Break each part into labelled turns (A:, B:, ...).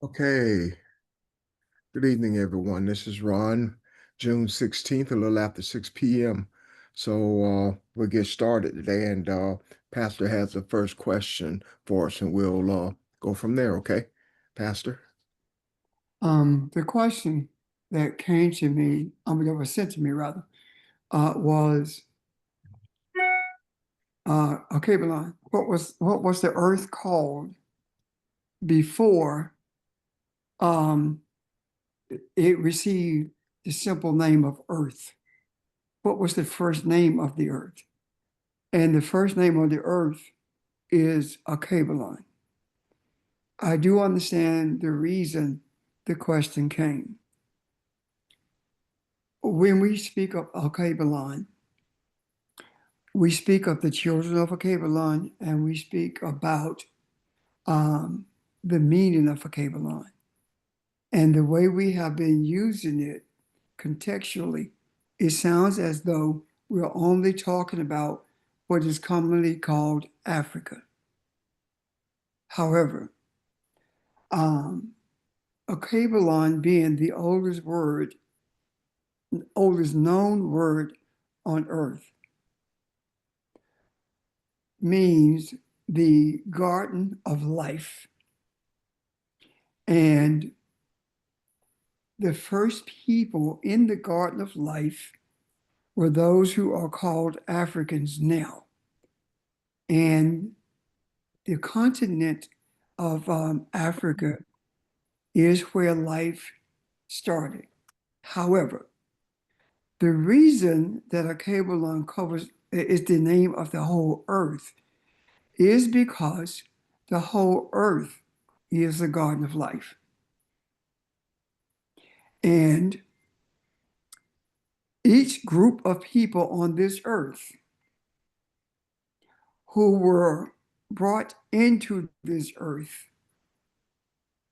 A: Okay, good evening, everyone. This is Ron, June 16th, a little after 6 p.m. We'll get started today, and Pastor has the first question for us, and we'll go from there, okay? Pastor?
B: The question that came to me, that was sent to me rather, was, okay, Belon, what was the earth called before um, it received the simple name of earth? What was the first name of the earth? And the first name of the earth is Akebalon. I do understand the reason the question came. When we speak of Akebalon, we speak of the children of Akebalon, and we speak about um, the meaning of Akebalon. And the way we have been using it contextually, it sounds as though we're only talking about what is commonly called Africa. However, um, Akebalon being the oldest known word on earth, means the garden of life. And the first people in the garden of life were those who are called Africans now. And the continent of Africa is where life started. However, the reason that Akebalon covers is the name of the whole earth is because the whole earth is the garden of life. And each group of people on this earth who were brought into this earth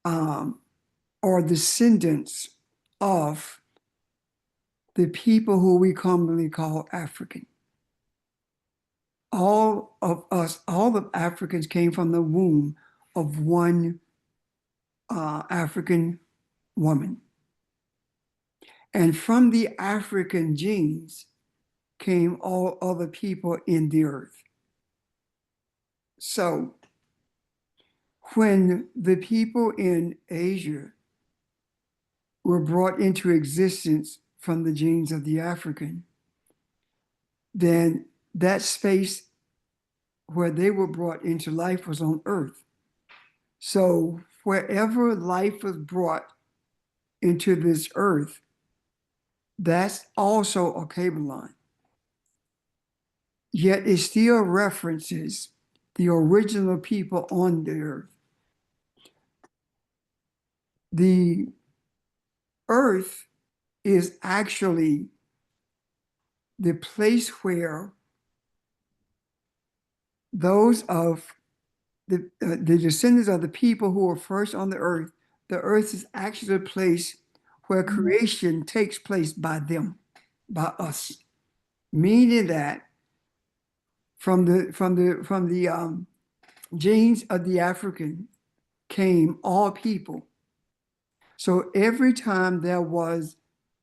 B: um, are descendants of the people who we commonly call African. All of us, all the Africans came from the womb of one African woman. And from the African genes came all other people in the earth. So when the people in Asia were brought into existence from the genes of the African, then that space where they were brought into life was on earth. So wherever life was brought into this earth, that's also a Akebalon. Yet it still references the original people on the earth. The earth is actually the place where those of the descendants of the people who were first on the earth is actually a place where creation takes place by them, by us. Meaning that from the genes of the African came all people. So every time there was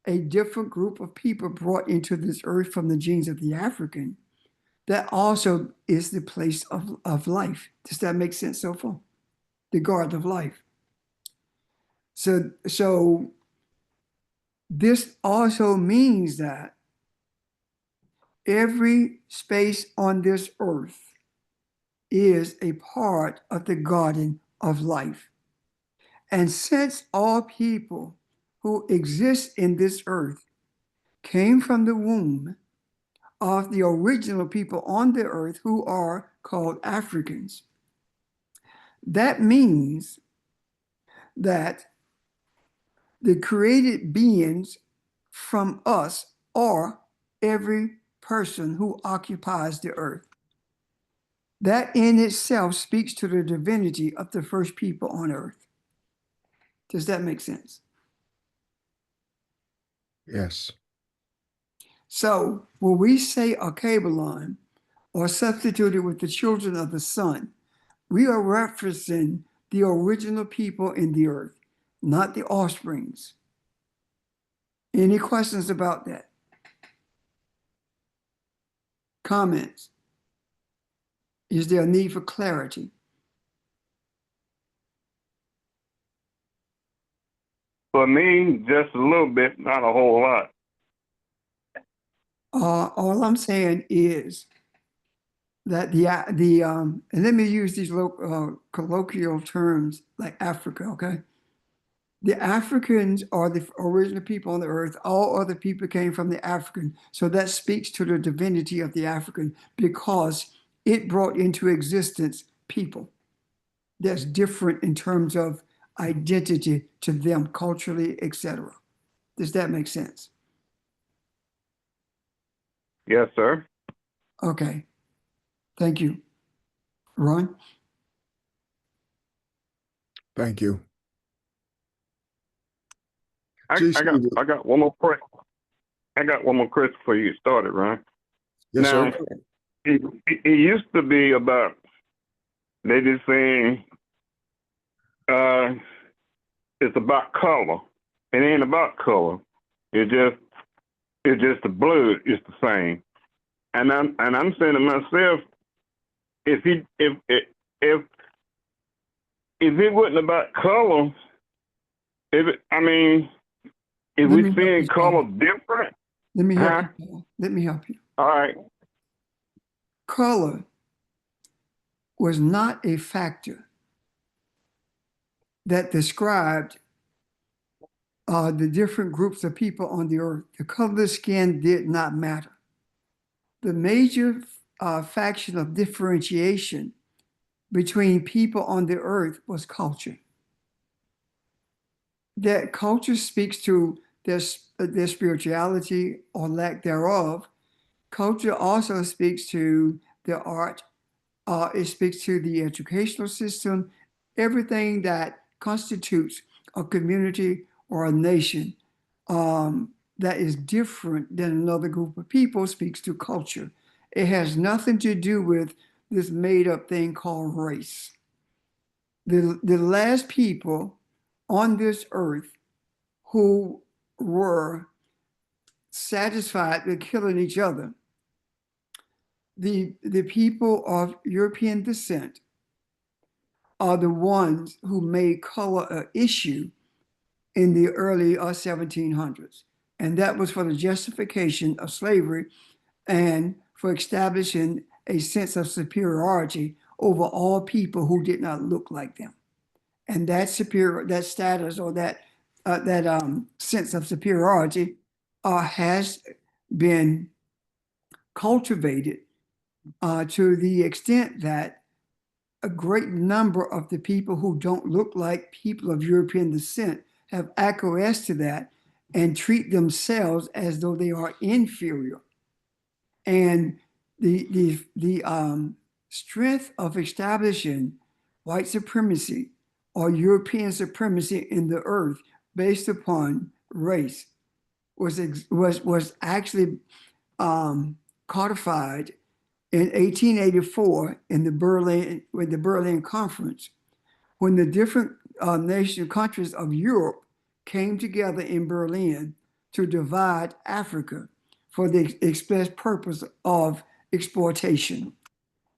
B: a different group of people brought into this earth from the genes of the African, that also is the place of life. Does that make sense so far? The garden of life. So this also means that every space on this earth is a part of the garden of life. And since all people who exist in this earth came from the womb of the original people on the earth who are called Africans, that means that the created beings from us are every person who occupies the earth. That in itself speaks to the divinity of the first people on earth. Does that make sense?
A: Yes.
B: So when we say Akebalon or substitute it with the children of the sun, we are referencing the original people in the earth, not the offsprings. Any questions about that? Comments? Is there a need for clarity?
C: For me, just a little bit, not a whole lot.
B: All I'm saying is that and let me use these colloquial terms like Africa, okay? The Africans are the original people on the earth. All other people came from the African. So that speaks to the divinity of the African because it brought into existence people that's different in terms of identity to them culturally, etc. Does that make sense?
C: Yes, sir.
B: Okay. Thank you. Ron?
A: Thank you.
C: I
A: GC,
C: got one more question. I got one more question before you get started, Ron.
A: yes,
C: Now,
A: sir.
C: it used to be about, they just saying, it's about color. It ain't about color. It's just the blood is the same. And I'm saying to myself, if it wasn't about color, is
B: Let
C: we
B: me help
C: seeing
B: you,
C: color
B: Paul.
C: different?
B: Let me help
C: Huh?
B: you, Paul. Let me help you.
C: All right.
B: Color was not a factor that described the different groups of people on the earth. The color of the skin did not matter. The major faction of differentiation between people on the earth was culture. That culture speaks to their spirituality or lack thereof. Culture also speaks to their art. It speaks to the educational system, everything that constitutes a community or a nation that is different than another group of people speaks to culture. It has nothing to do with this made up thing called race. The last people on this earth who were satisfied with killing each other, the people of European descent are the ones who made color an issue in the early 1700s. And that was for the justification of slavery and for establishing a sense of superiority over all people who did not look like them. And that status or that sense of superiority has been cultivated to the extent that a great number of the people who don't look like people of European descent have acquiesced to that and treat themselves as though they are inferior. And the strength of establishing white supremacy or European supremacy in the earth based upon race was actually codified in 1884 in the Berlin Conference, when the different countries of Europe came together in Berlin to divide Africa for the express purpose of exploitation.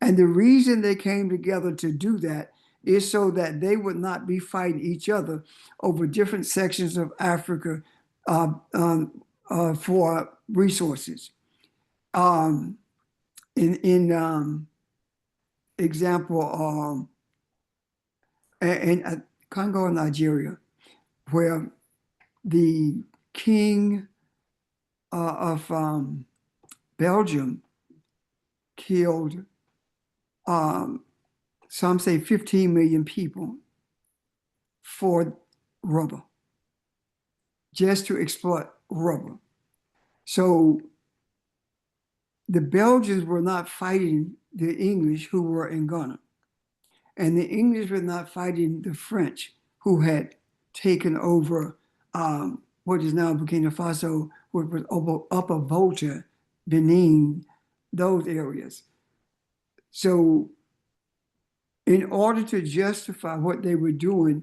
B: And the reason they came together to do that is so that they would not be fighting each other over different sections of Africa for resources. In example, in Congo and Nigeria, where the king of Belgium killed, some say 15 million people for rubber, just to exploit rubber. So the Belgians were not fighting the English who were in Ghana. And the English were not fighting the French who had taken over what is now Burkina Faso, what was Upper Volta, Benin, those areas. So in order to justify what they were doing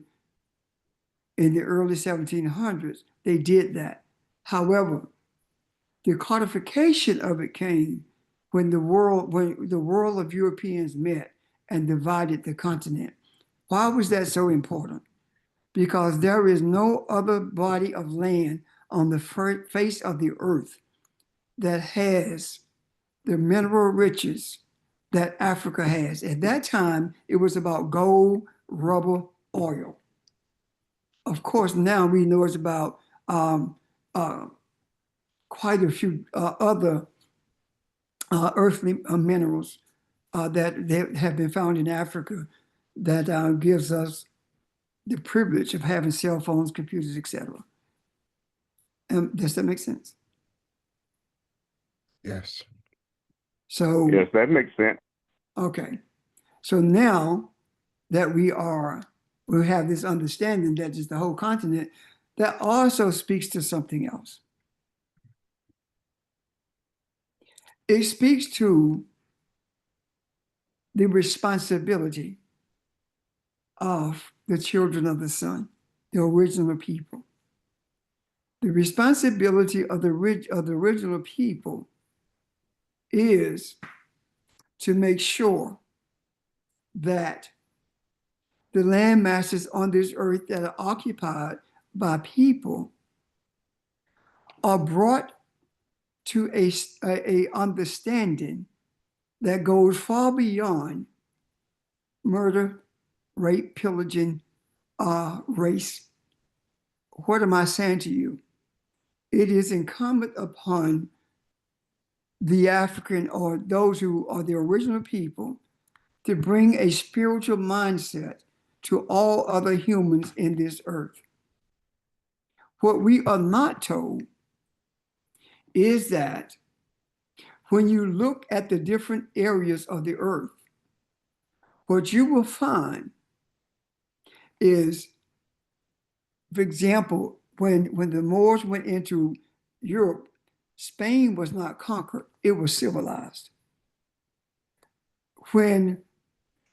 B: in the early 1700s, they did that. However, the codification of it came when the world of Europeans met and divided the continent. Why was that so important? Because there is no other body of land on the face of the earth that has the mineral riches that Africa has. At that time, it was about gold, rubber, oil. Of course, now we know it's about quite a few other earthly minerals that have been found in Africa that gives us the privilege of having cell phones, computers, etc. Does that make sense?
A: Yes.
B: So,
C: Yes, that makes sense.
B: okay. So now that we have this understanding that is the whole continent, that also speaks to something else. It speaks to the responsibility of the children of the sun, the original people. The responsibility of the original people is to make sure that the land masses on this earth that are occupied by people are brought to a understanding that goes far beyond murder, rape, pillaging, race. What am I saying to you? It is incumbent upon the African or those who are the original people to bring a spiritual mindset to all other humans in this earth. What we are not told is that when you look at the different areas of the earth, what you will find is, for example, when the Moors went into Europe, Spain was not conquered, it was civilized. When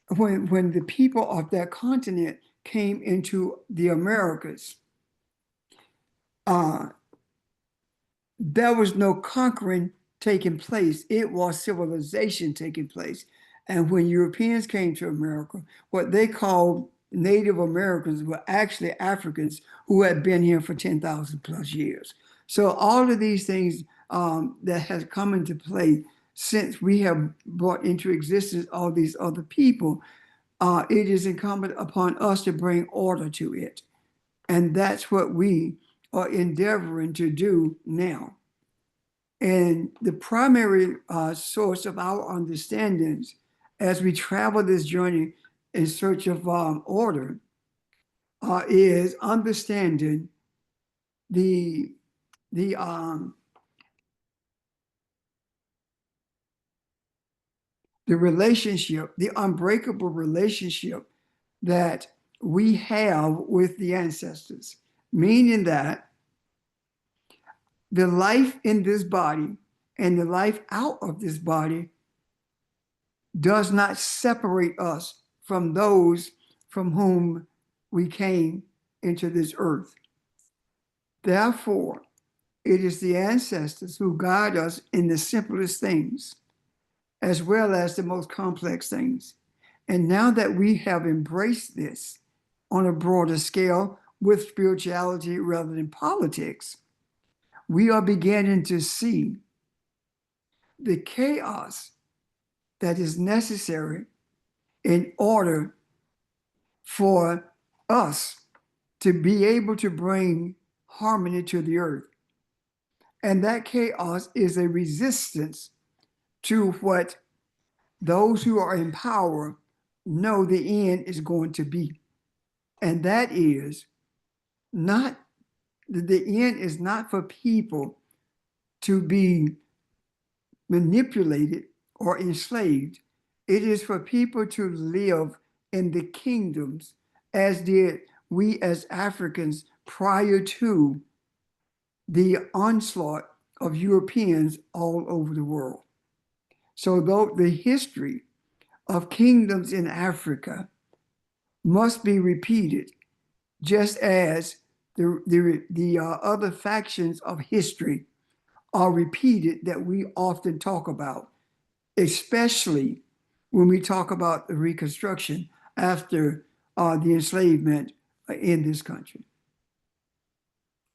B: the people of that continent came into the Americas, there was no conquering taking place. It was civilization taking place. And when Europeans came to America, what they called Native Americans were actually Africans who had been here for 10,000 plus years. So all of these things that has come into play since we have brought into existence all these other people, it is incumbent upon us to bring order to it. And that's what we are endeavoring to do now. And the primary source of our understandings as we travel this journey in search of order is understanding the relationship, the unbreakable relationship that we have with the ancestors, meaning that the life in this body and the life out of this body does not separate us from those from whom we came into this earth. Therefore, it is the ancestors who guide us in the simplest things, as well as the most complex things. And now that we have embraced this on a broader scale with spirituality rather than politics, we are beginning to see the chaos that is necessary in order for us to be able to bring harmony to the earth. And that chaos is a resistance to what those who are in power know the end is going to be. And that is not, the end is not for people to be manipulated or enslaved. It is for people to live in the kingdoms as did we as Africans prior to the onslaught of Europeans all over the world. So though the history of kingdoms in Africa must be repeated, just as the other factions of history are repeated that we often talk about, especially when we talk about the Reconstruction after the enslavement in this country.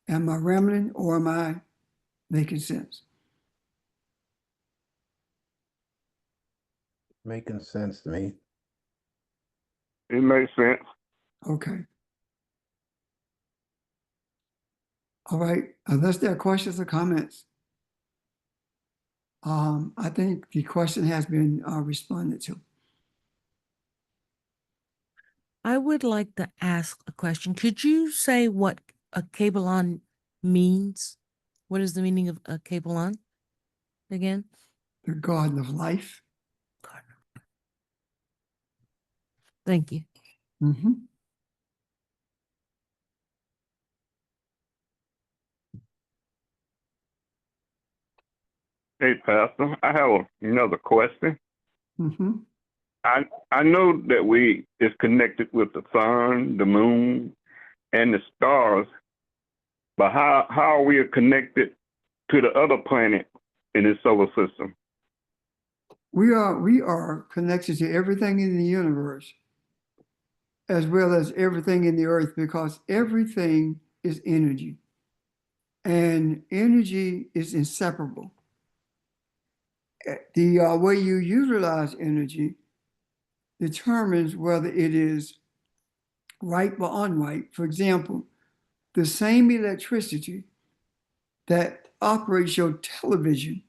B: Am I rambling or am I making sense?
D: Making sense to me.
C: It makes sense.
B: Okay. All right. Unless there are questions or comments, I think the question has been responded to.
E: I would like to ask a question. Could you say what a Kabbalah means? What is the meaning of a Kabbalah again?
B: The garden of life.
E: Thank you.
B: Mhm.
C: Hey, Pastor, I have another question.
B: Mhm.
C: I know that we is connected with the sun, the moon, and the stars, but how are we connected to the other planet in the solar system?
B: We are connected to everything in the universe as well as everything in the earth because everything is energy. And energy is inseparable. The way you utilize energy determines whether it is right or unright. For example, the same electricity that operates your television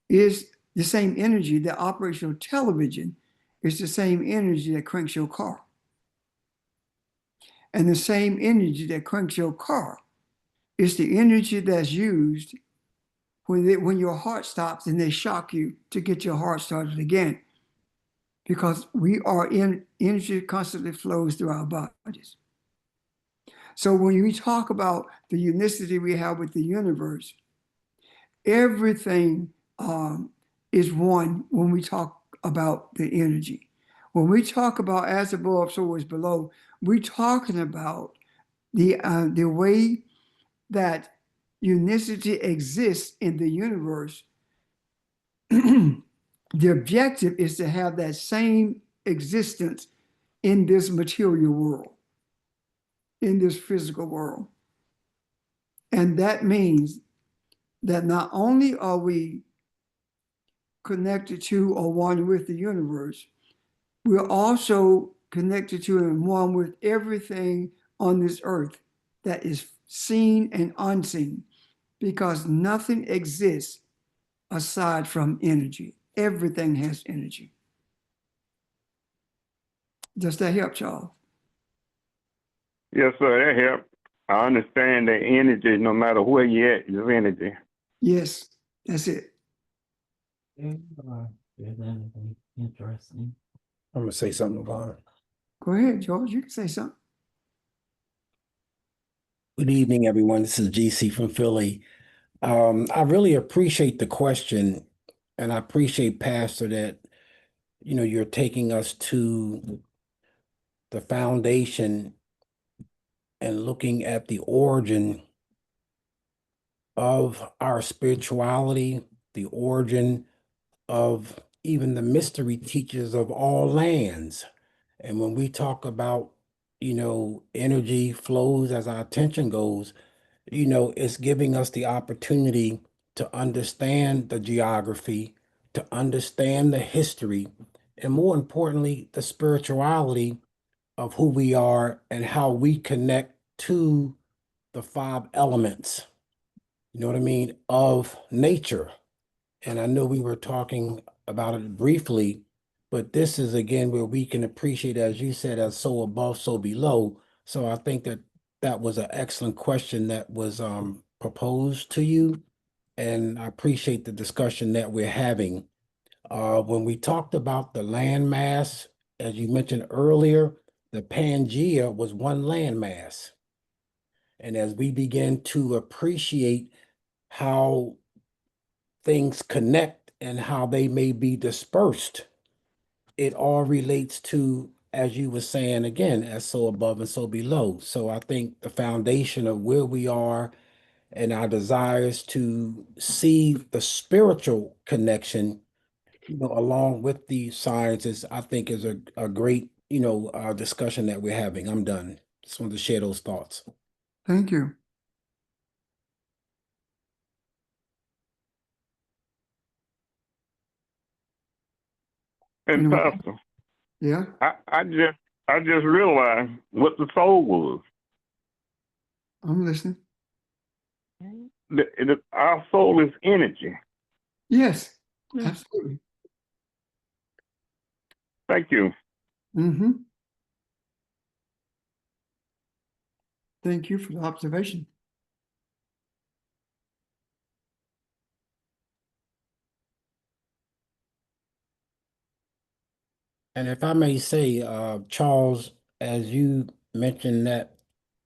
B: is the same energy that operates your television is the same energy that cranks your car. And the same energy that cranks your car is the energy that's used when your heart stops and they shock you to get your heart started again. Because we are in energy constantly flows through our bodies. So when we talk about the unicity we have with the universe, everything is one when we talk about the energy. When we talk about as above, so is below, we're talking about the way that unicity exists in the universe. The objective is to have that same existence in this material world, in this physical world. And that means that not only are we connected to or one with the universe, we're also connected to and one with everything on this earth that is seen and unseen, because nothing exists aside from energy. Everything has energy. Does that help, Charles?
C: Yes, sir, that helps. I understand that energy, no matter where you're at, is energy.
B: Yes, that's it.
D: There's anything interesting. I'm gonna say something, Vaughn.
B: Go ahead, George. You can say something.
D: Good evening, everyone. This is GC from Philly. I really appreciate the question, and I appreciate, Pastor, that you're taking us to the foundation and looking at the origin of our spirituality, the origin of even the mystery teachers of all lands. And when we talk about, energy flows as our attention goes, it's giving us the opportunity to understand the geography, to understand the history, and more importantly, the spirituality of who we are and how we connect to the five elements, you know what I mean, of nature. And I know we were talking about it briefly, but this is again where we can appreciate, as you said, as so above, so below. So I think that was an excellent question that was proposed to you. And I appreciate the discussion that we're having. When we talked about the landmass, as you mentioned earlier, the Pangea was one landmass. And as we begin to appreciate how things connect and how they may be dispersed, it all relates to, as you were saying again, as so above and so below. So I think the foundation of where we are and our desires to see the spiritual connection, along with the sciences, I think is a great, discussion that we're having. I'm done. Just wanted to share those thoughts.
B: Thank you.
C: And
B: Anyone?
C: Pastor,
B: Yeah.
C: I just realized what the soul was.
B: I'm listening.
C: Our soul is energy.
B: Yes,
E: Yeah.
B: absolutely.
C: Thank you.
B: Mm-hmm. Thank you for the observation.
D: And if I may say, Charles, as you mentioned that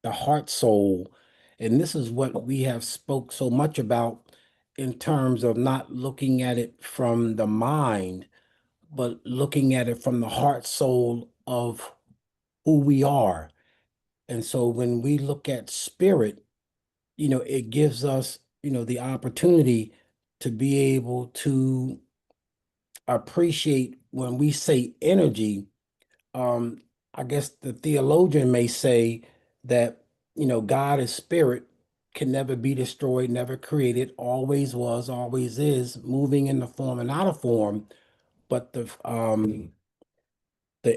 D: the heart soul, and this is what we have spoke so much about in terms of not looking at it from the mind, but looking at it from the heart soul of who we are. And so when we look at spirit, it gives us, the opportunity to be able to appreciate when we say energy. um, I guess the theologian may say that, God is spirit, can never be destroyed, never created, always was, always is, moving in the form and out of form. But the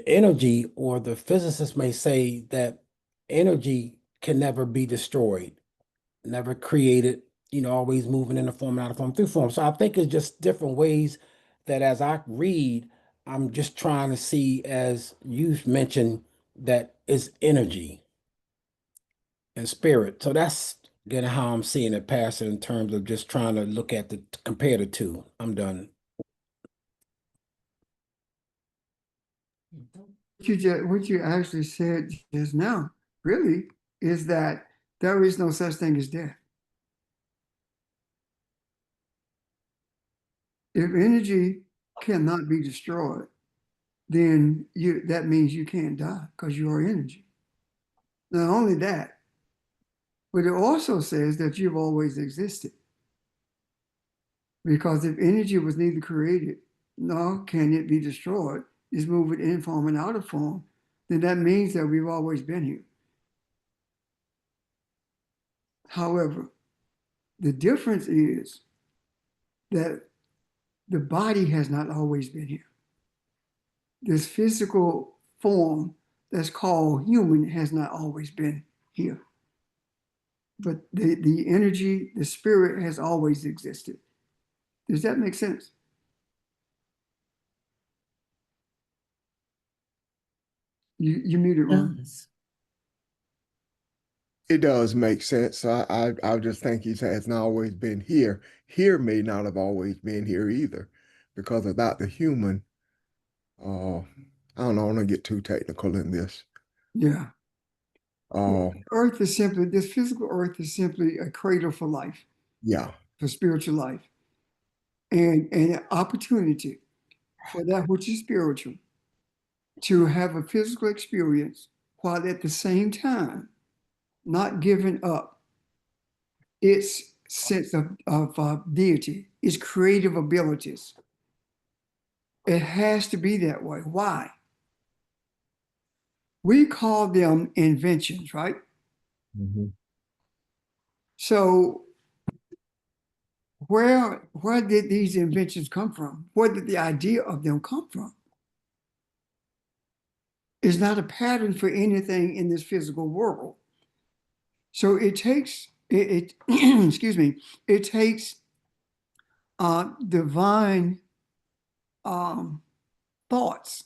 D: energy, or the physicist may say that energy can never be destroyed, never created, always moving in the form and out of form through form. So I think it's just different ways that as I read, I'm just trying to see, as you mentioned, that is energy and spirit. So that's again how I'm seeing it, Pastor, in terms of just trying to look at compare the two. I'm done.
B: What you actually said just now really is that there is no such thing as death. If energy cannot be destroyed, then that means you can't die because you are energy. Not only that, but it also says that you've always existed. Because if energy was neither created nor can it be destroyed, is moving in form and out of form, then that means that we've always been here. However, the difference is that the body has not always been here. This physical form that's called human has not always been here. But the energy, the spirit has always existed. Does that make sense? You muted, Ron.
E: Does.
A: It does make sense. I just think he has not always been here. Here may not have always been here either, because without the human, I don't know, I don't want to get too technical in this.
B: Yeah.
A: Uh,
B: Earth is simply, this physical earth is simply a cradle for life,
A: yeah,
B: for spiritual life, and an opportunity for that which is spiritual to have a physical experience while at the same time not giving up its sense of deity, its creative abilities. It has to be that way. Why? We call them inventions, right?
A: Mhm.
B: So where did these inventions come from? Where did the idea of them come from? It's not a pattern for anything in this physical world. So it takes excuse me, it takes divine thoughts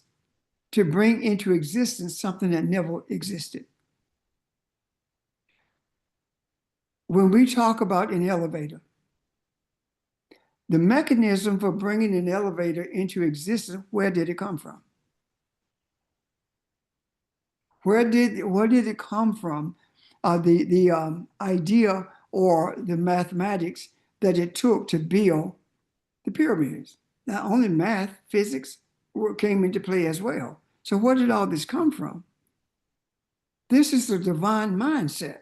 B: to bring into existence something that never existed. When we talk about an elevator, the mechanism for bringing an elevator into existence, where did it come from? Where did it come from? The idea or the mathematics that it took to build the pyramids. Not only math, physics, came into play as well. So where did all this come from? This is the divine mindset.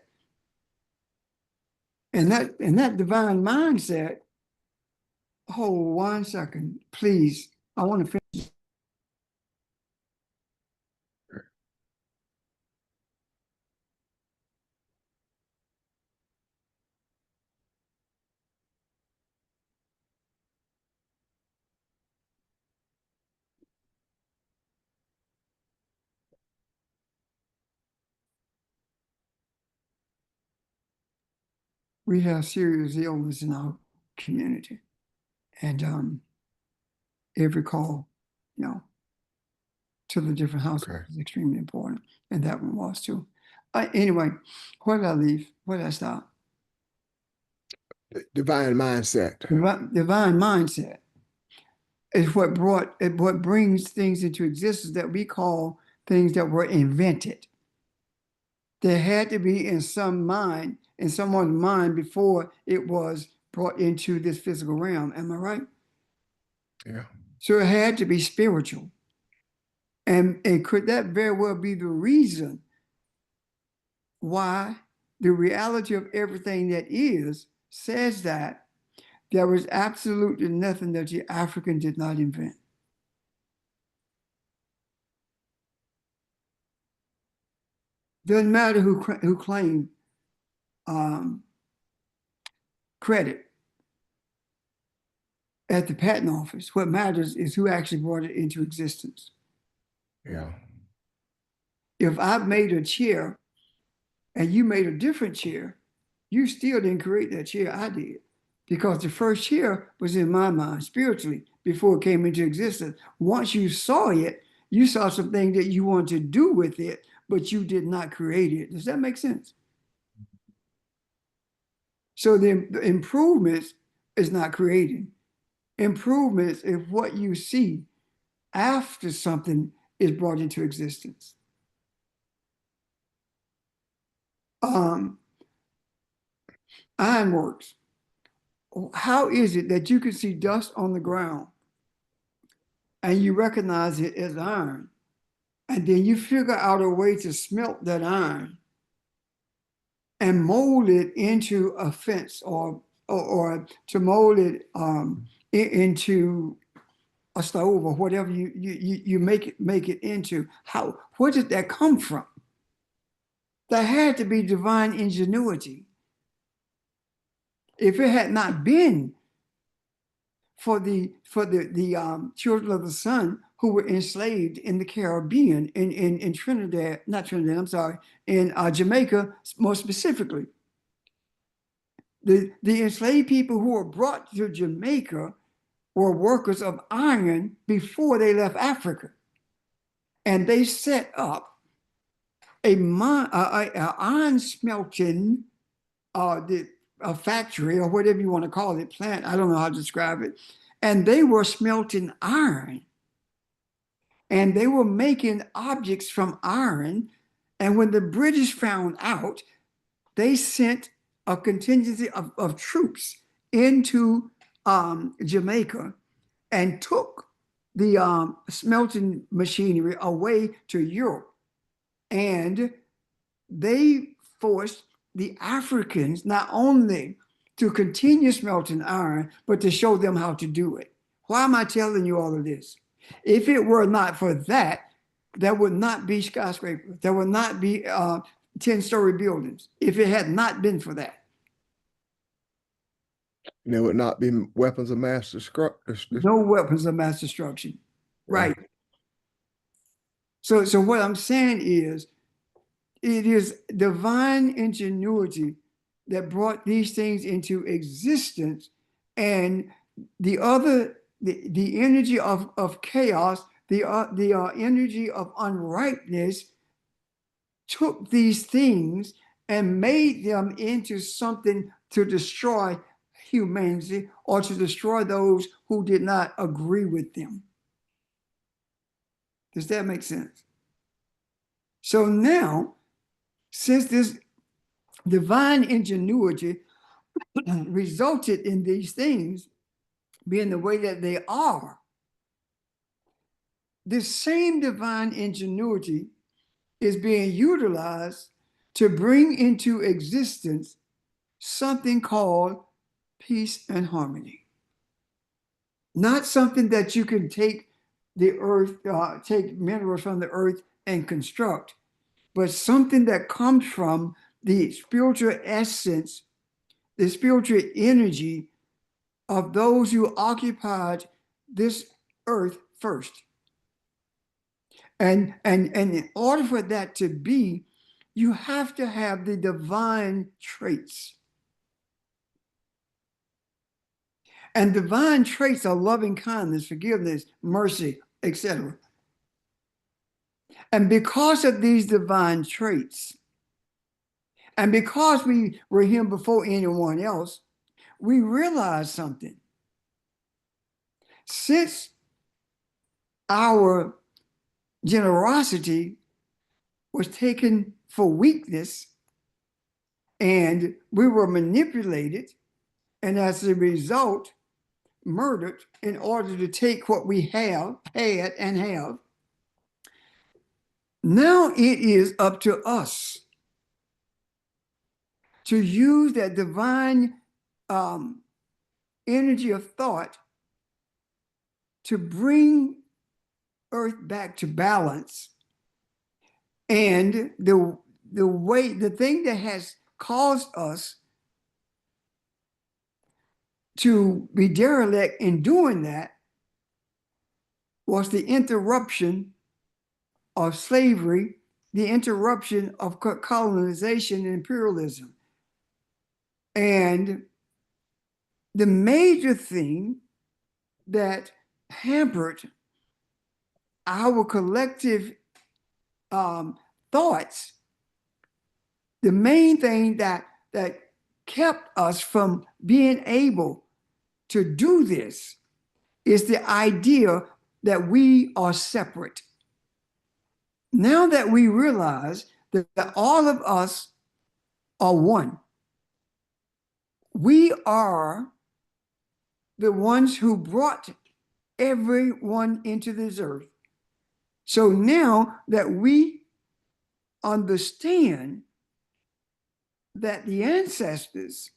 B: And that divine mindset, hold 1 second, please. I want to finish. We have serious illness in our community. And every call, you know, to the different houses
A: Okay.
B: is extremely important. And that one was too. Anyway, where did I leave? Where did I stop?
A: Divine mindset.
B: Divine mindset is what brings things into existence that we call things that were invented. There had to be in someone's mind before it was brought into this physical realm. Am I right?
A: Yeah.
B: So it had to be spiritual. And could that very well be the reason why the reality of everything that is says that there was absolutely nothing that the African did not invent? Doesn't matter who claimed credit at the patent office. What matters is who actually brought it into existence.
A: Yeah.
B: If I've made a chair and you made a different chair, you still didn't create that chair. I did. Because the first chair was in my mind spiritually before it came into existence. Once you saw it, you saw something that you wanted to do with it, but you did not create it. Does that make sense? So the improvements is not creating. Improvements is what you see after something is brought into existence. Ironworks. How is it that you can see dust on the ground and you recognize it as iron, and then you figure out a way to smelt that iron and mold it into a fence or to mold it into a stove or whatever you make it into? Where did that come from? There had to be divine ingenuity. If it had not been for the children of the sun who were enslaved in the Caribbean, in Trinidad, not Trinidad, I'm sorry, in Jamaica more specifically. The enslaved people who were brought to Jamaica were workers of iron before they left Africa. And they set up a iron smelting a factory or whatever you want to call it, plant, I don't know how to describe it. And they were smelting iron. And they were making objects from iron. And when the British found out, they sent a contingency of troops into Jamaica and took the smelting machinery away to Europe. And they forced the Africans not only to continue smelting iron, but to show them how to do it. Why am I telling you all of this? If it were not for that, there would not be skyscrapers. There would not be 10-story buildings if it had not been for that.
A: And there would not be weapons of mass destruction.
B: No weapons of mass destruction. Right. So what I'm saying is, it is divine ingenuity that brought these things into existence, and the energy of chaos, the energy of unripeness took these things and made them into something to destroy humanity or to destroy those who did not agree with them. Does that make sense? So now, since this divine ingenuity resulted in these things being the way that they are, this same divine ingenuity is being utilized to bring into existence something called peace and harmony. Not something that you can take the earth, take minerals from the earth and construct, but something that comes from the spiritual essence, the spiritual energy of those who occupied this earth first. And in order for that to be, you have to have the divine traits. And divine traits are loving kindness, forgiveness, mercy, etc. And because of these divine traits, and because we were here before anyone else, we realized something. Since our generosity was taken for weakness and we were manipulated, and as a result, murdered in order to take what we have, had, and have, now it is up to us to use that divine energy of thought to bring earth back to balance. And the thing that has caused us to be derelict in doing that was the interruption of slavery, the interruption of colonization and imperialism. And the major thing that hampered our collective thoughts, the main thing that kept us from being able to do this is the idea that we are separate. Now that we realize that all of us are one, we are the ones who brought everyone into this earth. So now that we understand that the ancestors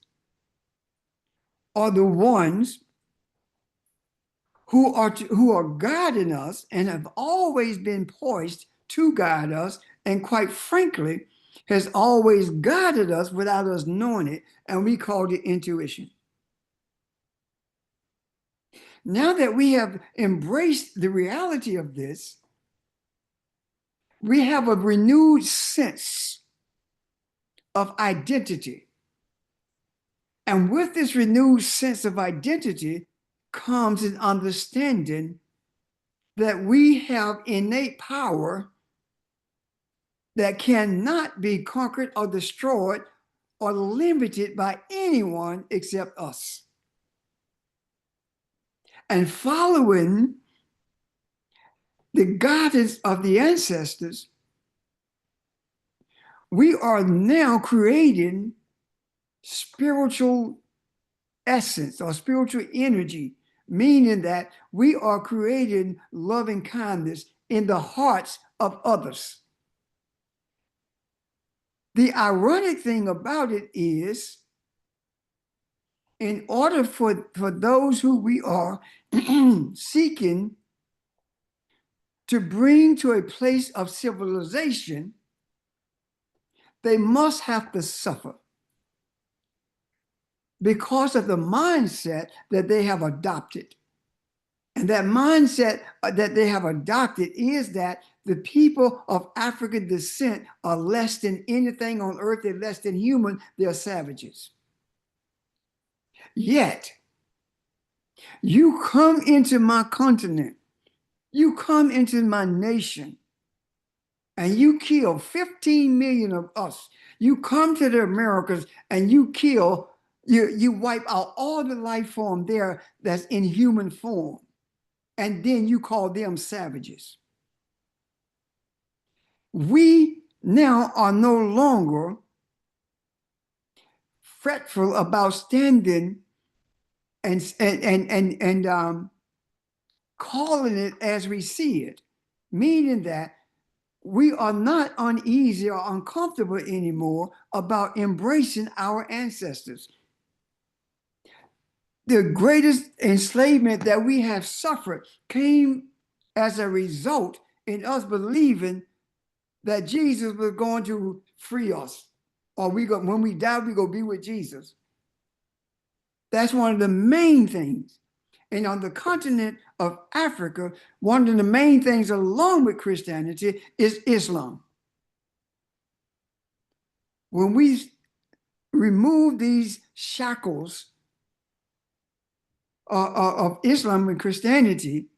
B: are the ones who are guiding us and have always been poised to guide us, and quite frankly, has always guided us without us knowing it, and we called it intuition. Now that we have embraced the reality of this, we have a renewed sense of identity. And with this renewed sense of identity comes an understanding that we have innate power that cannot be conquered or destroyed or limited by anyone except us. And following the guidance of the ancestors, we are now creating spiritual essence or spiritual energy, meaning that we are creating loving kindness in the hearts of others. The ironic thing about it is, in order for those who we are seeking to bring to a place of civilization, they must have to suffer because of the mindset that they have adopted. And that mindset that they have adopted is that the people of African descent are less than anything on earth, they're less than human, they're savages. Yet, you come into my continent, you come into my nation, and you kill 15 million of us. You come to the Americas and you kill, you wipe out all the life form there that's in human form. And then you call them savages. We now are no longer fretful about standing and calling it as we see it. meaning that we are not uneasy or uncomfortable anymore about embracing our ancestors. The greatest enslavement that we have suffered came as a result in us believing that Jesus was going to free us, or when we die, we go be with Jesus. That's one of the main things. And on the continent of Africa, one of the main things along with Christianity is Islam. When we remove these shackles of Islam and Christianity,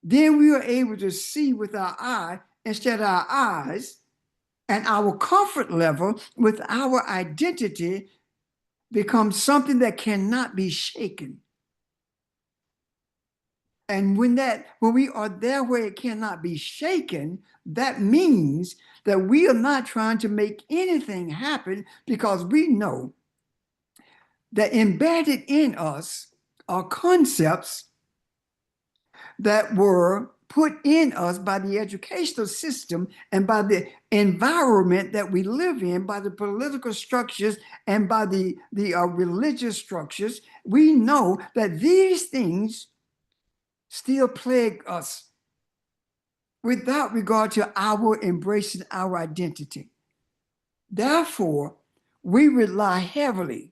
B: then we are able to see with our eye instead of our eyes, and our comfort level with our identity becomes something that cannot be shaken. And when we are there where it cannot be shaken, that means that we are not trying to make anything happen, because we know that embedded in us are concepts that were put in us by the educational system and by the environment that we live in, by the political structures and by the religious structures. We know that these things still plague us without regard to our embracing our identity. Therefore, we rely heavily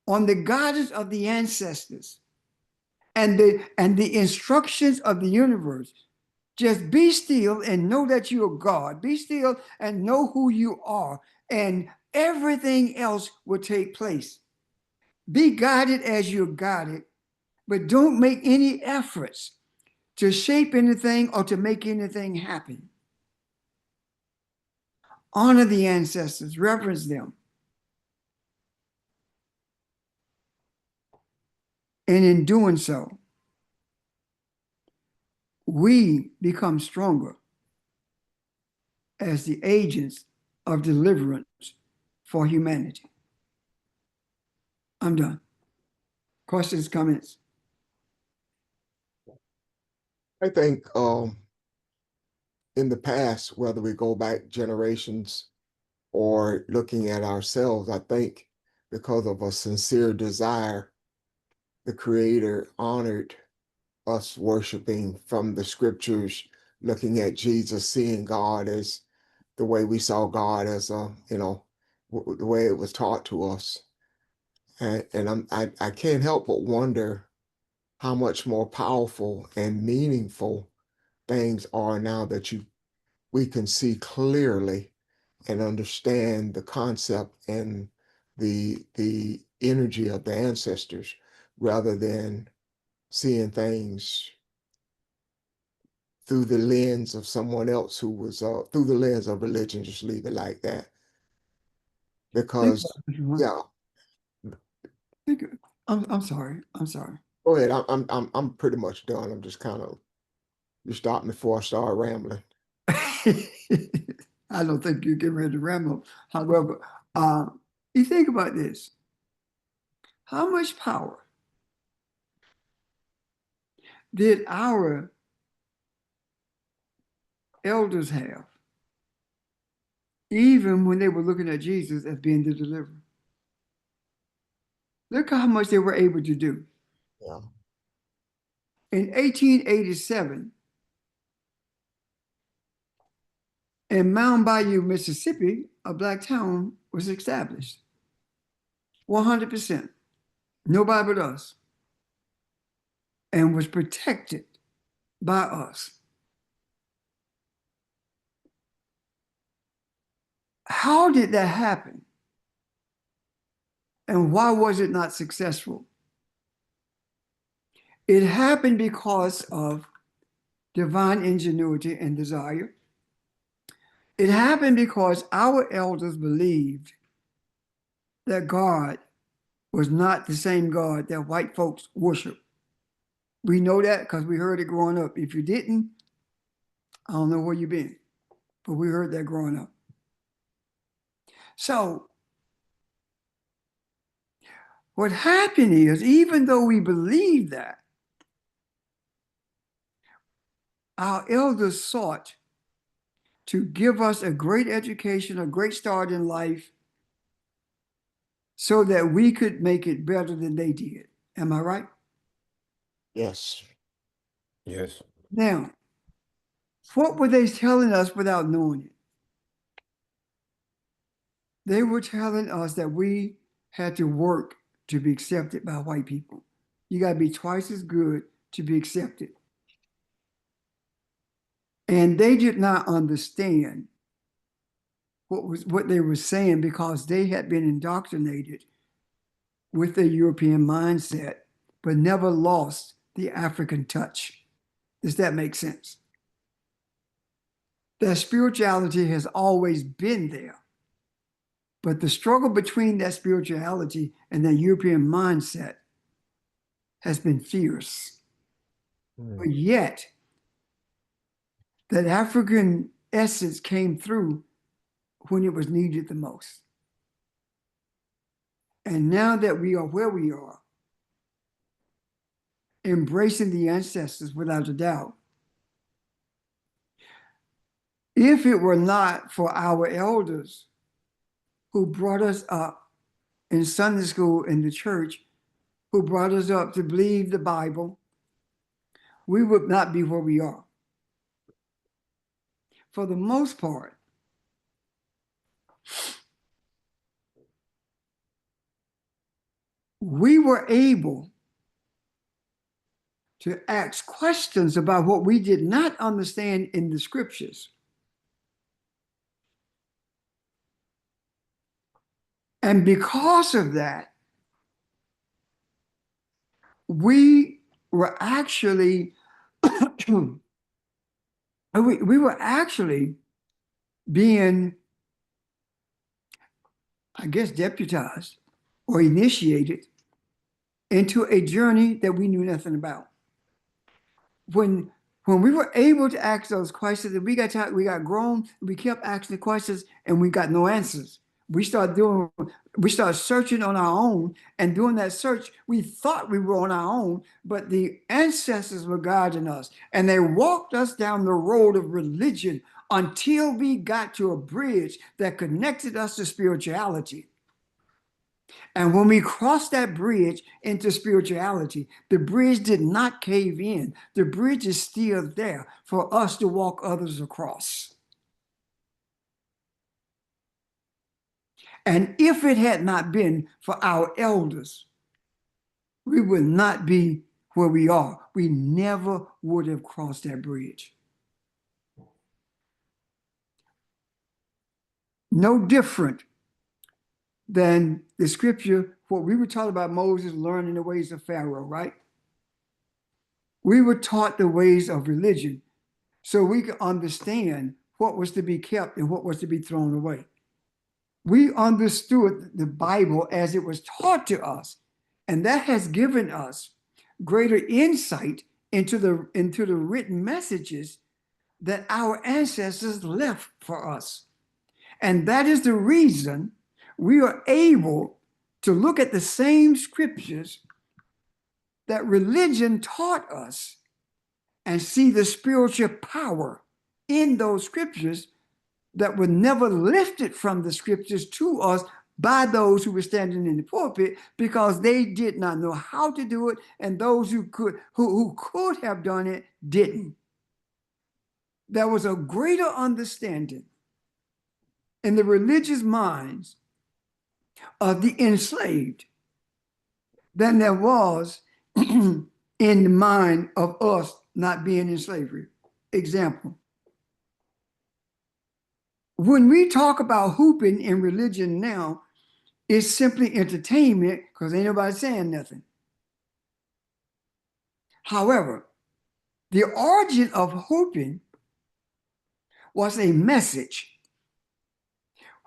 B: on the guidance of the ancestors and the instructions of the universe. Just be still and know that you are God. Be still and know who you are, and everything else will take place. Be guided as you're guided, but don't make any efforts to shape anything or to make anything happen. Honor the ancestors, reverence them. And in doing so, we become stronger as the agents of deliverance for humanity. I'm done. Questions, comments?
A: I think in the past, whether we go back generations or looking at ourselves, I think because of a sincere desire, the Creator honored us worshiping from the scriptures, looking at Jesus, seeing God as the way we saw God, as the way it was taught to us. And I can't help but wonder how much more powerful and meaningful things are now that we can see clearly and understand the concept and the energy of the ancestors, rather than seeing things through the lens of someone else who was through the lens of religion. Just leave it like that. Because yeah,
B: I'm sorry. I'm sorry.
A: go ahead. I'm pretty much done. I'm just kind of, you stopped me before I started rambling.
B: I don't think you get ready to ramble. However, you think about this. How much power did our elders have, even when they were looking at Jesus as being the deliverer? Look how much they were able to do.
A: Yeah.
B: In 1887, in Mound Bayou, Mississippi, a black town was established. 100%. Nobody but us. And was protected by us. How did that happen? And why was it not successful? It happened because of divine ingenuity and desire. It happened because our elders believed that God was not the same God that white folks worship. We know that because we heard it growing up. If you didn't, I don't know where you've been, but we heard that growing up. So what happened is, even though we believe that, our elders sought to give us a great education, a great start in life, so that we could make it better than they did. Am I right?
A: Yes.
D: Yes.
B: Now, what were they telling us without knowing it? They were telling us that we had to work to be accepted by white people. You got to be twice as good to be accepted. And they did not understand what they were saying because they had been indoctrinated with the European mindset, but never lost the African touch. Does that make sense? That spirituality has always been there. But the struggle between that spirituality and that European mindset has been fierce. But yet, that African essence came through when it was needed the most. And now that we are where we are, embracing the ancestors without a doubt, if it were not for our elders who brought us up in Sunday school in the church, who brought us up to believe the Bible, we would not be where we are. For the most part, we were able to ask questions about what we did not understand in the scriptures. And because of that, we were actually we were actually being, I guess, deputized or initiated into a journey that we knew nothing about. When we were able to ask those questions, and we got grown, we kept asking the questions, and we got no answers. We started searching on our own, and doing that search, we thought we were on our own, but the ancestors were guiding us, and they walked us down the road of religion until we got to a bridge that connected us to spirituality. And when we crossed that bridge into spirituality, the bridge did not cave in. The bridge is still there for us to walk others across. And if it had not been for our elders, we would not be where we are. We never would have crossed that bridge. No different than the scripture, what we were taught about Moses learning the ways of Pharaoh, right? We were taught the ways of religion so we could understand what was to be kept and what was to be thrown away. We understood the Bible as it was taught to us, and that has given us greater insight into the written messages that our ancestors left for us. And that is the reason we are able to look at the same scriptures that religion taught us and see the spiritual power in those scriptures that were never lifted from the scriptures to us by those who were standing in the pulpit, because they did not know how to do it, and those who could have done it didn't. There was a greater understanding in the religious minds of the enslaved than there was in the mind of us not being in slavery. Example. When we talk about hooping in religion now, it's simply entertainment because ain't nobody saying nothing. However, the origin of hooping was a message.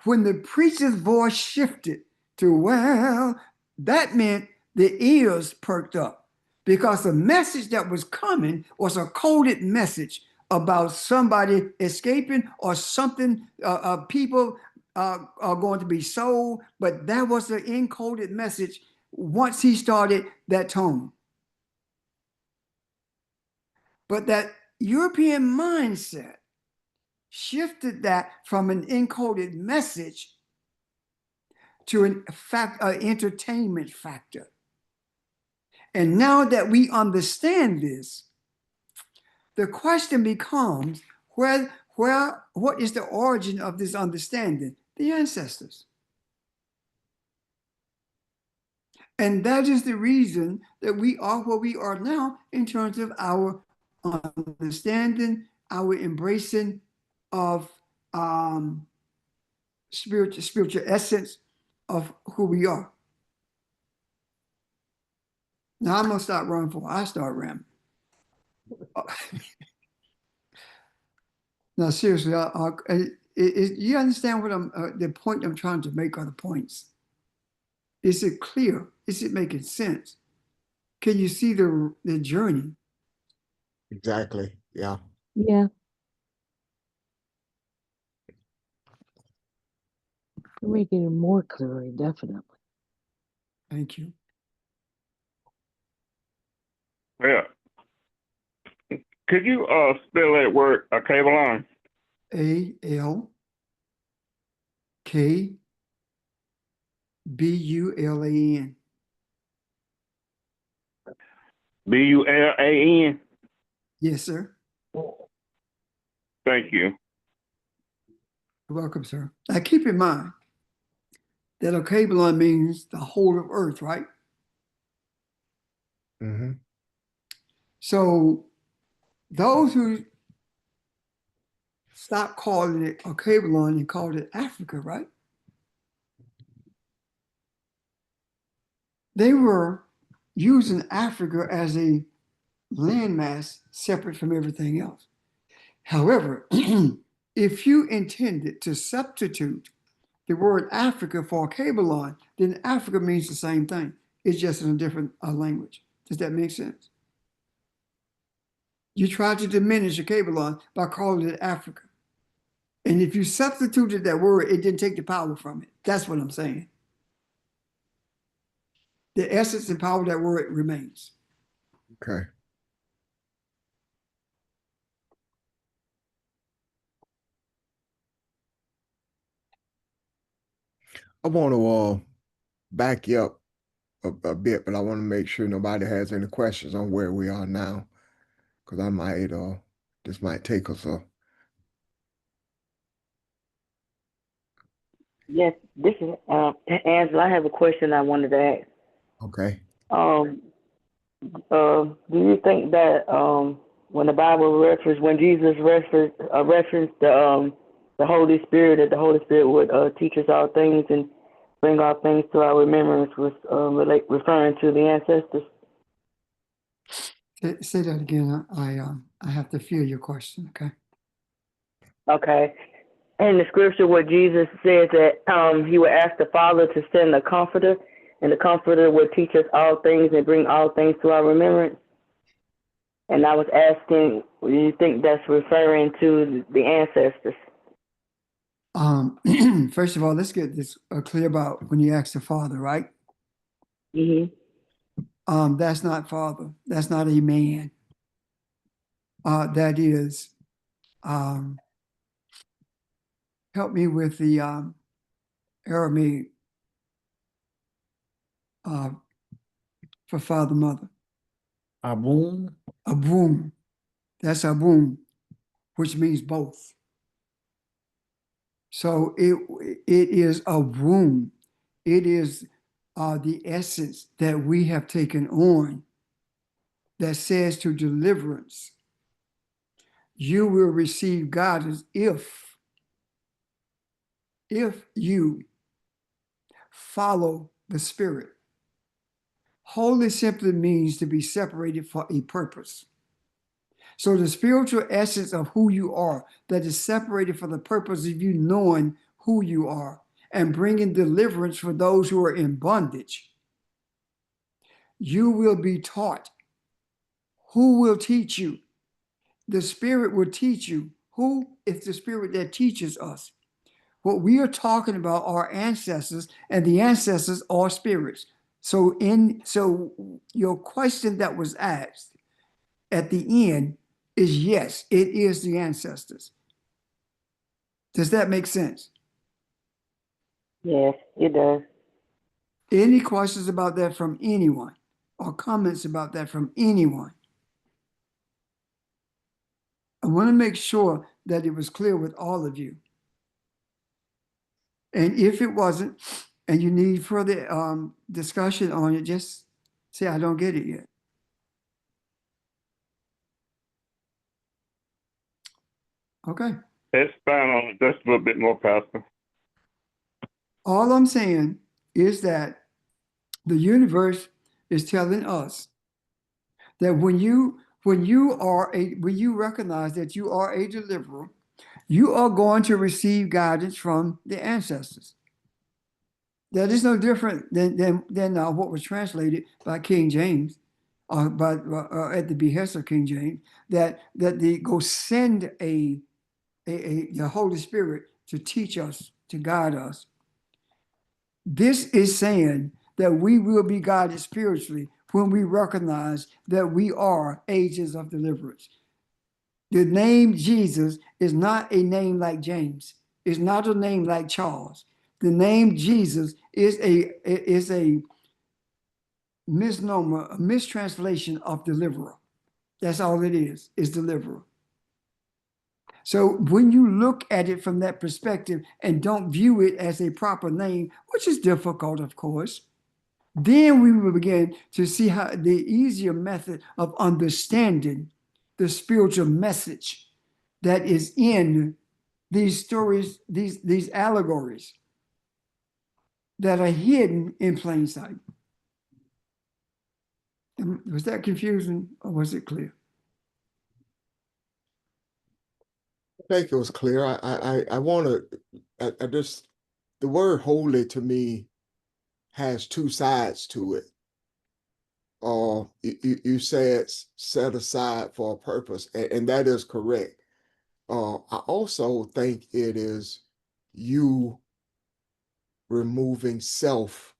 B: When the preacher's voice shifted to, well, that meant the ears perked up because the message that was coming was a coded message about somebody escaping or something, people are going to be sold, but that was the encoded message once he started that tone. But that European mindset shifted that from an encoded message to an entertainment factor. And now that we understand this, the question becomes what is the origin of this understanding? The ancestors. And that is the reason that we are where we are now in terms of our understanding, our embracing of spiritual essence of who we are. Now I'm gonna stop running before I start rambling. No, seriously, you understand what the point I'm trying to make are the points. Is it clear? Is it making sense? Can you see the journey?
A: Exactly. Yeah.
F: Yeah. You're making it more clear, definitely.
B: Thank you.
C: Yeah. Could you spell that word, Kabalon?
B: ALKBULAN.
C: BULAN?
B: Yes, sir.
C: Thank you.
B: You're welcome, sir. Now keep in mind that Okabalon means the whole of earth, right?
A: Mm-hmm.
B: So those who stopped calling it Okabalon and called it Africa, right? They were using Africa as a landmass separate from everything else. However, if you intended to substitute the word Africa for Kabalon, then Africa means the same thing. It's just in a different language. Does that make sense? You tried to diminish a Kabalon by calling it Africa. And if you substituted that word, it didn't take the power from it. That's what I'm saying. The essence and power of that word remains.
A: Okay. I want to back you up a bit, but I want to make sure nobody has any questions on where we are now, because I might this might take us
G: Yes, this is Angela. I have a question I wanted to ask.
A: okay.
G: Do you think that when the Bible when Jesus referenced the Holy Spirit, that the Holy Spirit would teach us all things and bring all things to our remembrance, was referring to the ancestors?
B: Say that again. I have to feel your question. Okay.
G: Okay. In the scripture where Jesus said that he would ask the Father to send a comforter, and the comforter would teach us all things and bring all things to our remembrance. And I was asking, do you think that's referring to the ancestors?
B: First of all, let's get this clear about when you ask the Father, right?
G: Mm-hmm.
B: That's not Father. That's not a man. That is, help me with the Aramaic for father, mother.
D: Abun.
B: Abum. That's Abum, which means both. So it is a womb. It is the essence that we have taken on that says to deliverance, you will receive guidance if you follow the Spirit. Holy simply means to be separated for a purpose. So the spiritual essence of who you are that is separated for the purpose of you knowing who you are and bringing deliverance for those who are in bondage. You will be taught. Who will teach you? The Spirit will teach you. Who is the Spirit that teaches us? What we are talking about are ancestors, and the ancestors are spirits. So your question that was asked at the end is yes, it is the ancestors. Does that make sense?
G: Yes, it does.
B: Any questions about that from anyone or comments about that from anyone? I want to make sure that it was clear with all of you. And if it wasn't, and you need further discussion on it, just say, I don't get it yet. Okay.
C: Expand on it just a little bit more, Pastor.
B: All I'm saying is that the universe is telling us that when you recognize that you are a deliverer, you are going to receive guidance from the ancestors. That is no different than what was translated by King James, at the behest of King James, that they go send the Holy Spirit to teach us, to guide us. This is saying that we will be guided spiritually when we recognize that we are agents of deliverance. The name Jesus is not a name like James. It's not a name like Charles. The name Jesus is a misnomer, a mistranslation of deliverer. That's all it is deliverer. So when you look at it from that perspective and don't view it as a proper name, which is difficult, of course, then we will begin to see how the easier method of understanding the spiritual message that is in these stories, these allegories that are hidden in plain sight. Was that confusing or was it clear?
A: I think it was clear. I want to, I just, the word holy to me has two sides to it. You said set aside for a purpose, and that is correct. I also think it is you removing self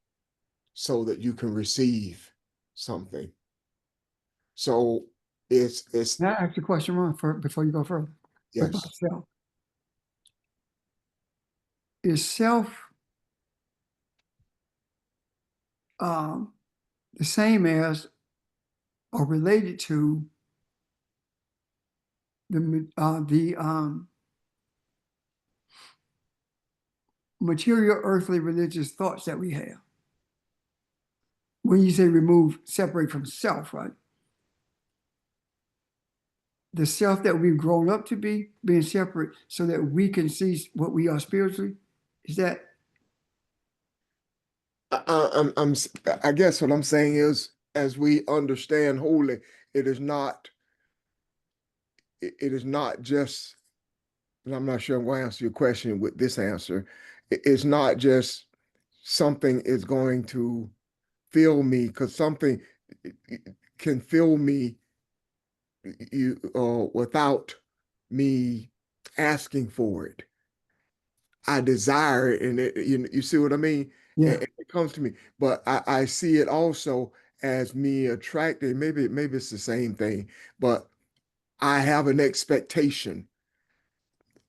A: so that you can receive something. So it's
B: Can I ask you a question, Ron, before you go further?
A: yes.
B: About self. Is self the same as or related to the material, earthly, religious thoughts that we have? When you say remove, separate from self, right? The self that we've grown up to be, being separate so that we can see what we are spiritually. Is that?
A: I guess what I'm saying is, as we understand holy, it is not just, and I'm not sure I'm going to answer your question with this answer. It's not just something is going to fill me, because something can fill me without me asking for it. I desire it, and you see what I mean?
B: Yeah.
A: And it comes to me, but I see it also as me attracting. Maybe it's the same thing, but I have an expectation.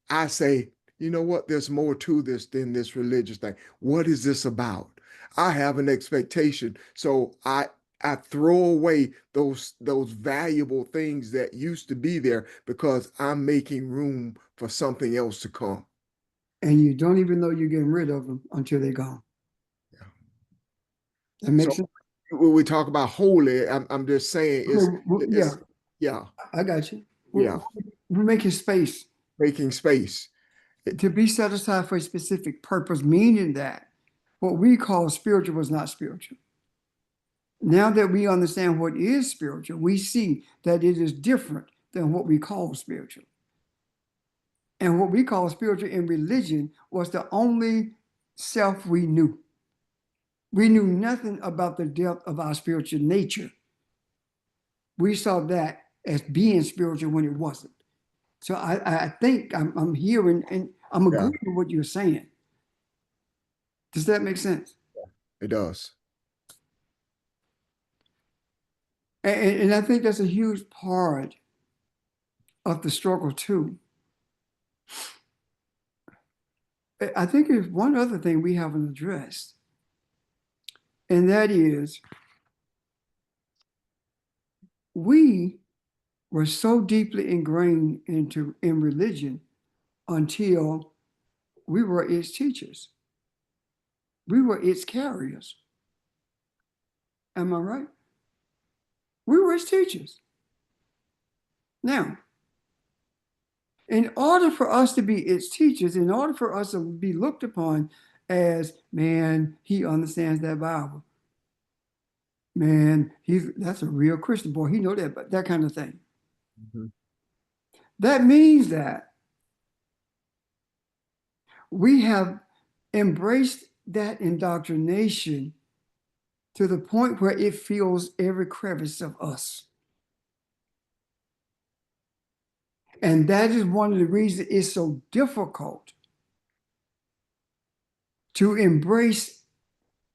A: I say, you know what? There's more to this than this religious thing. What is this about? I have an expectation, so I throw away those valuable things that used to be there because I'm making room for something else to come.
B: And you don't even know you're getting rid of them until they're gone.
A: Yeah.
B: That makes
A: So
B: sense.
A: when we talk about holy, I'm just saying
B: Yeah,
A: yeah,
B: I got you.
A: yeah,
B: We're making space
A: making space.
B: to be set aside for a specific purpose, meaning that what we call spiritual was not spiritual. Now that we understand what is spiritual, we see that it is different than what we call spiritual. And what we call spiritual in religion was the only self we knew. We knew nothing about the depth of our spiritual nature. We saw that as being spiritual when it wasn't. So I think I'm hearing and I'm
A: Yeah,
B: agreeing with what you're saying. Does that make sense?
A: it does.
B: And I think that's a huge part of the struggle too. I think there's one other thing we haven't addressed, and that is we were so deeply ingrained in religion until we were its teachers. We were its carriers. Am I right? We were its teachers. Now, in order for us to be its teachers, in order for us to be looked upon as, man, he understands that Bible. Man, that's a real Christian boy. He know that kind of thing.
A: Mhm.
B: That means that we have embraced that indoctrination to the point where it fills every crevice of us. And that is one of the reasons it's so difficult to embrace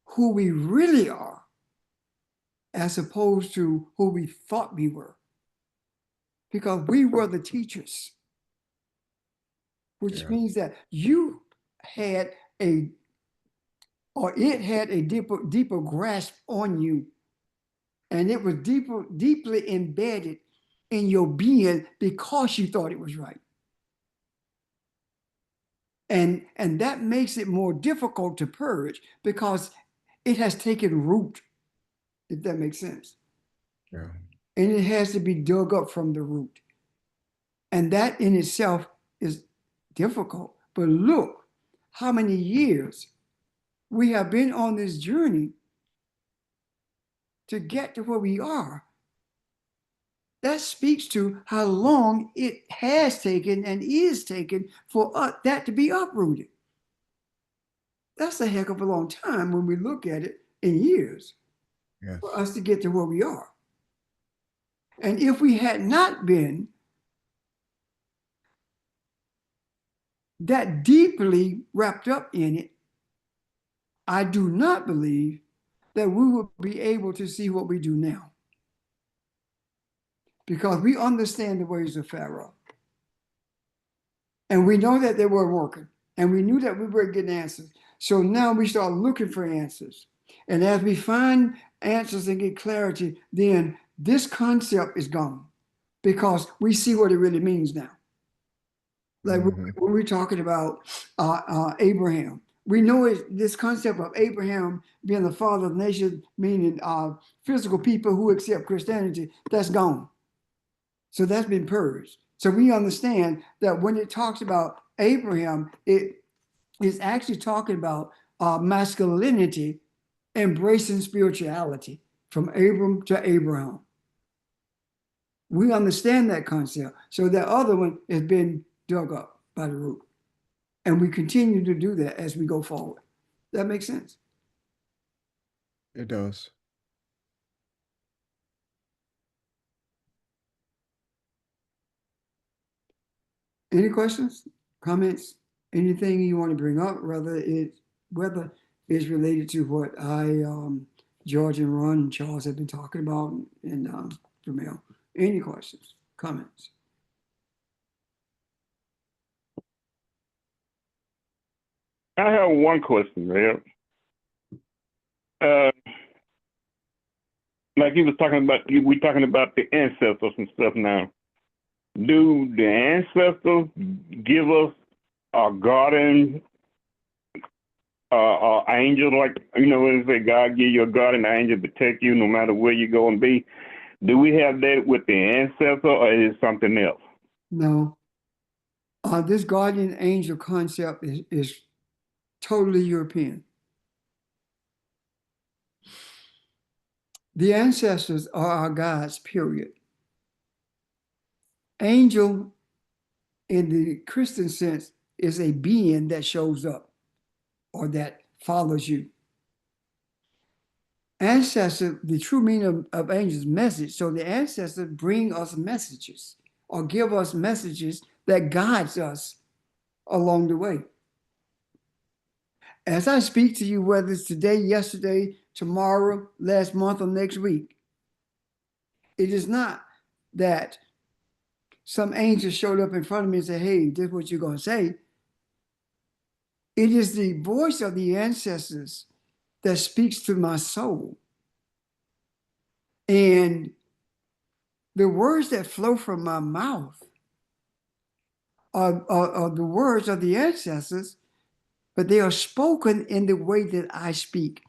B: who we really are as opposed to who we thought we were. Because we were the teachers, which
A: Yeah.
B: means that you had it had a deeper grasp on you. And it was deeply embedded in your being because you thought it was right. And that makes it more difficult to purge because it has taken root, if that makes sense.
A: Yeah.
B: And it has to be dug up from the root. And that in itself is difficult. But look how many years we have been on this journey to get to where we are. That speaks to how long it has taken and is taken for that to be uprooted. That's a heck of a long time when we look at it in years
A: Yes.
B: for us to get to where we are. And if we had not been that deeply wrapped up in it, I do not believe that we would be able to see what we do now. Because we understand the ways of Pharaoh. And we know that they were working. And we knew that we were getting answers. So now we start looking for answers. And as we find answers and get clarity, then this concept is gone because we see what it really means now. Like
A: Mhm.
B: when we're talking about Abraham, we know this concept of Abraham being the father of nations, meaning physical people who accept Christianity, that's gone. So that's been purged. So we understand that when it talks about Abraham, it is actually talking about masculinity embracing spirituality from Abram to Abraham. We understand that concept. So that other one has been dug up by the root. And we continue to do that as we go forward. That makes sense.
A: It does.
B: Any questions, comments, anything you want to bring up, whether it's related to what George and Ron and Charles have been talking about, and Jamel. Any questions, comments?
C: I have one question, man. Like you was talking about, we talking about the ancestors and stuff now. Do the ancestors give us a guardian, angel, like, when they say God give you a guardian angel to protect you no matter where you go and be? Do we have that with the ancestor, or is it something else?
B: No. This guardian angel concept is totally European. The ancestors are our guides, period. Angel, in the Christian sense, is a being that shows up or that follows you. Ancestor, the true meaning of angels, message. So the ancestors bring us messages or give us messages that guides us along the way. As I speak to you, whether it's today, yesterday, tomorrow, last month, or next week, it is not that some angel showed up in front of me and said, hey, this is what you're going to say. It is the voice of the ancestors that speaks to my soul. And the words that flow from my mouth are the words of the ancestors, but they are spoken in the way that I speak.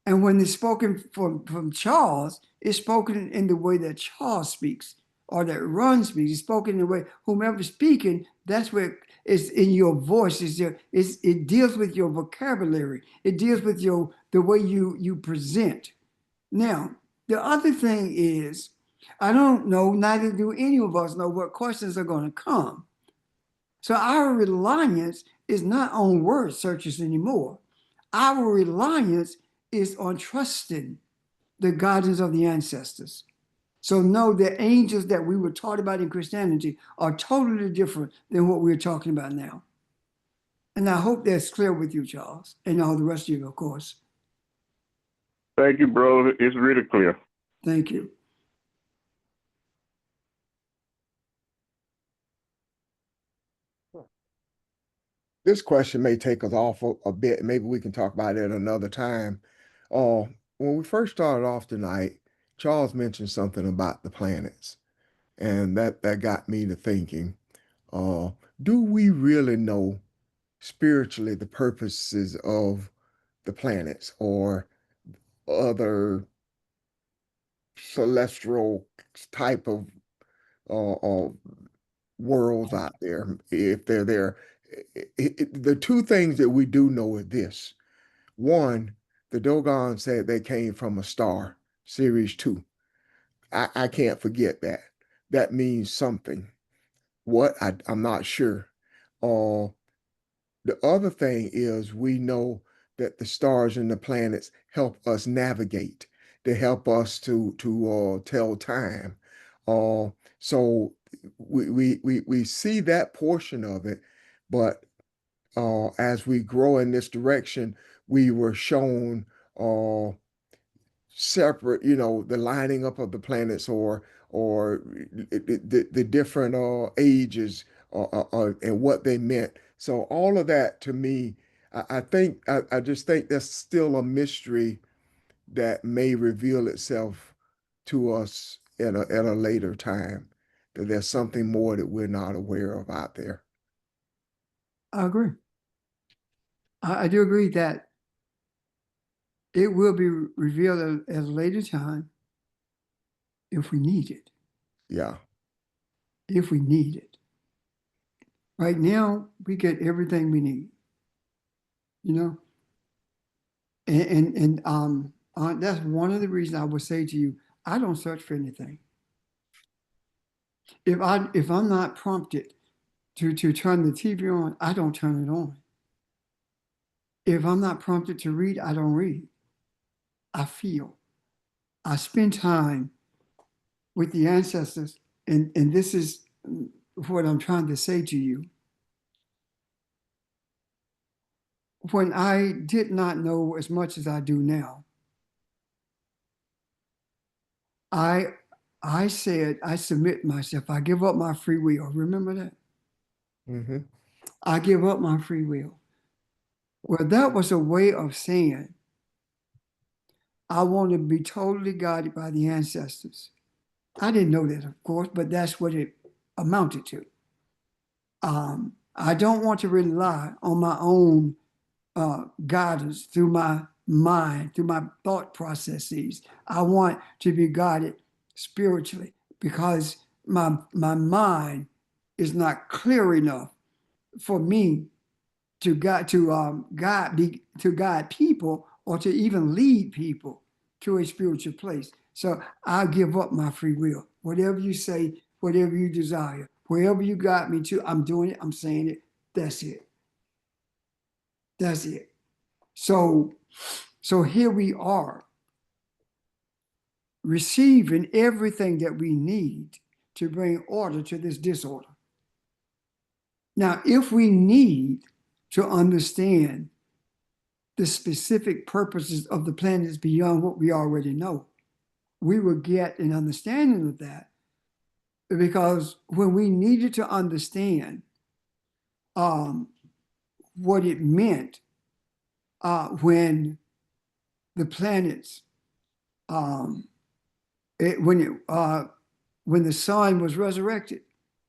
B: And when it's spoken from Charles, it's spoken in the way that Charles speaks or that Ron speaks. It's spoken in the way whomever's speaking, that's where it's in your voice. It deals with your vocabulary. It deals with the way you present. Now, the other thing is, I don't know, neither do any of us know what questions are going to come. So our reliance is not on word searches anymore. Our reliance is on trusting the guidance of the ancestors. So know the angels that we were taught about in Christianity are totally different than what we're talking about now. And I hope that's clear with you, Charles, and all the rest of you, of course.
C: Thank you, brother. It's really clear.
B: Thank you.
A: This question may take us off a bit. Maybe we can talk about it another time. When we first started off tonight, Charles mentioned something about the planets, and that got me to thinking, do we really know spiritually the purposes of the planets or other celestial type of worlds out there, if they're there? The two things that we do know is this. One, the Dogon said they came from a star, series 2. I can't forget that. That means something. What? I'm not sure. Uh, the other thing is we know that the stars and the planets help us navigate. They help us to tell time. So we see that portion of it, but as we grow in this direction, we were shown separate, the lining up of the planets or the different ages and what they meant. So all of that to me, I just think that's still a mystery that may reveal itself to us at a later time. That there's something more that we're not aware of out there.
B: I agree. I do agree that it will be revealed at a later time if we need it.
A: Yeah.
B: If we need it. Right now, we get everything we need. And that's one of the reasons I would say to you, I don't search for anything. If I'm not prompted to turn the TV on, I don't turn it on. If I'm not prompted to read, I don't read. I feel. I spend time with the ancestors, and this is what I'm trying to say to you. When I did not know as much as I do now, I said, I submit myself. I give up my free will. Remember that?
A: Mm-hmm.
B: I give up my free will. Well, that was a way of saying, I want to be totally guided by the ancestors. I didn't know that, of course, but that's what it amounted to. I don't want to rely on my own guidance through my mind, through my thought processes. I want to be guided spiritually because my mind is not clear enough for me to guide people or to even lead people to a spiritual place. So I give up my free will. Whatever you say, whatever you desire, wherever you got me to, I'm doing it, I'm saying it. That's it. That's it. So here we are, receiving everything that we need to bring order to this disorder. Now, if we need to understand the specific purposes of the planets beyond what we already know, we will get an understanding of that because when we needed to understand what it meant when the planets, when the sun was resurrected,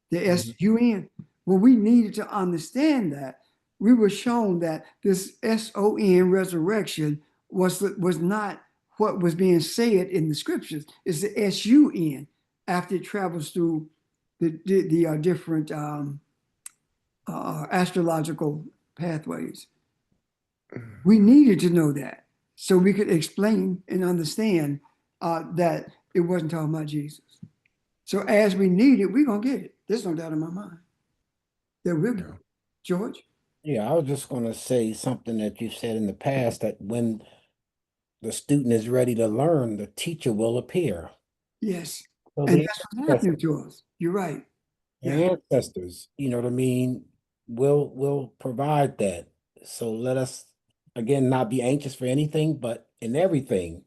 B: the SUN, when we needed to understand that, we were shown that this SON resurrection was not what was being said in the scriptures. It's the SUN after it travels through the different astrological pathways. We needed to know that so we could explain and understand that it wasn't talking about Jesus. So as we need it, we're going to get it. There's no doubt in my mind that we'll get it. George?
D: Yeah, I was just going to say something that you said in the past, that when the student is ready to learn, the teacher will appear.
B: Yes.
D: So
B: And
D: the
B: that's what's happening to us. You're right. Yeah.
D: ancestors, you know what I mean, will provide that. So let us, again, not be anxious for anything, but in everything,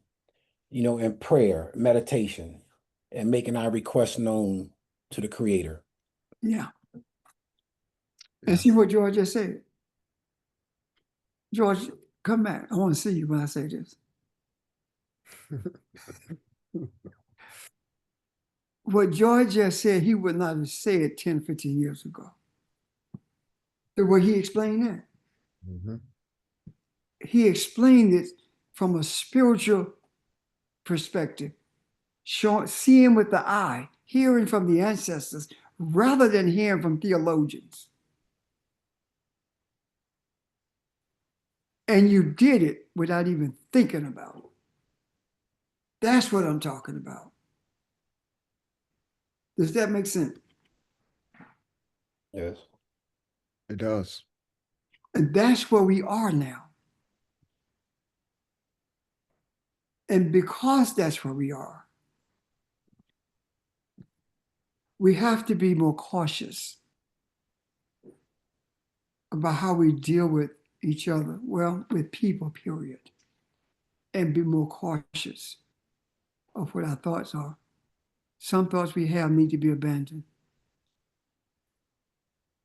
D: you know, in prayer, meditation, and making our requests known to the Creator.
B: Yeah. And see what George just said. George, come back. I want to see you when I say this. What George just said, he would not have said 10, 15 years ago. The way he explained that. He explained it from a spiritual perspective, seeing with the eye, hearing from the ancestors, rather than hearing from theologians. And you did it without even thinking about it. That's what I'm talking about. Does that make sense?
D: Yes.
A: It does.
B: And that's where we are now. And because that's where we are, we have to be more cautious about how we deal with each other, well, with people, period, and be more cautious of what our thoughts are. Some thoughts we have need to be abandoned.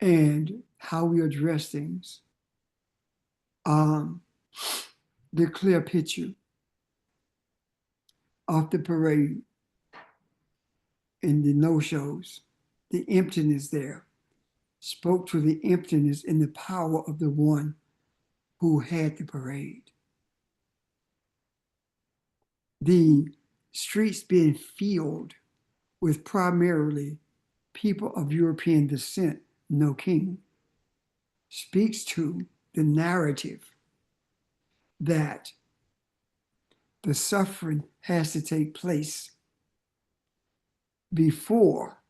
B: And how we address things. The clear picture of the parade and the no-shows, the emptiness there, spoke to the emptiness and the power of the one who had the parade. The streets being filled with primarily people of European descent, no king, speaks to the narrative that the suffering has to take place before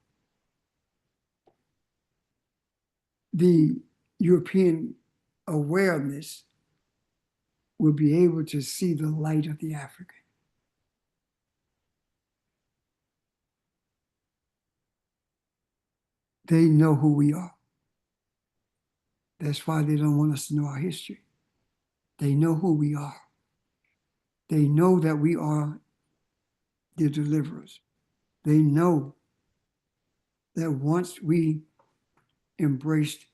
B: the European awareness will be able to see the light of the African. They know who we are. That's why they don't want us to know our history. They know who we are. They know that we are the deliverers. They know that once we embraced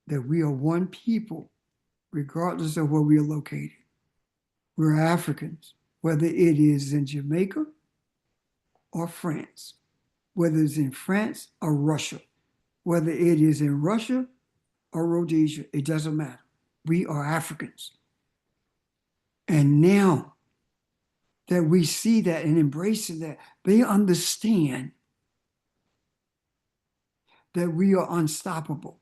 B: that we are one people, regardless of where we are located. We're Africans, whether it is in Jamaica or France, whether it's in France or Russia, whether it is in Russia or Rhodesia, it doesn't matter. We are Africans. And now that we see that and embracing that, they understand that we are unstoppable.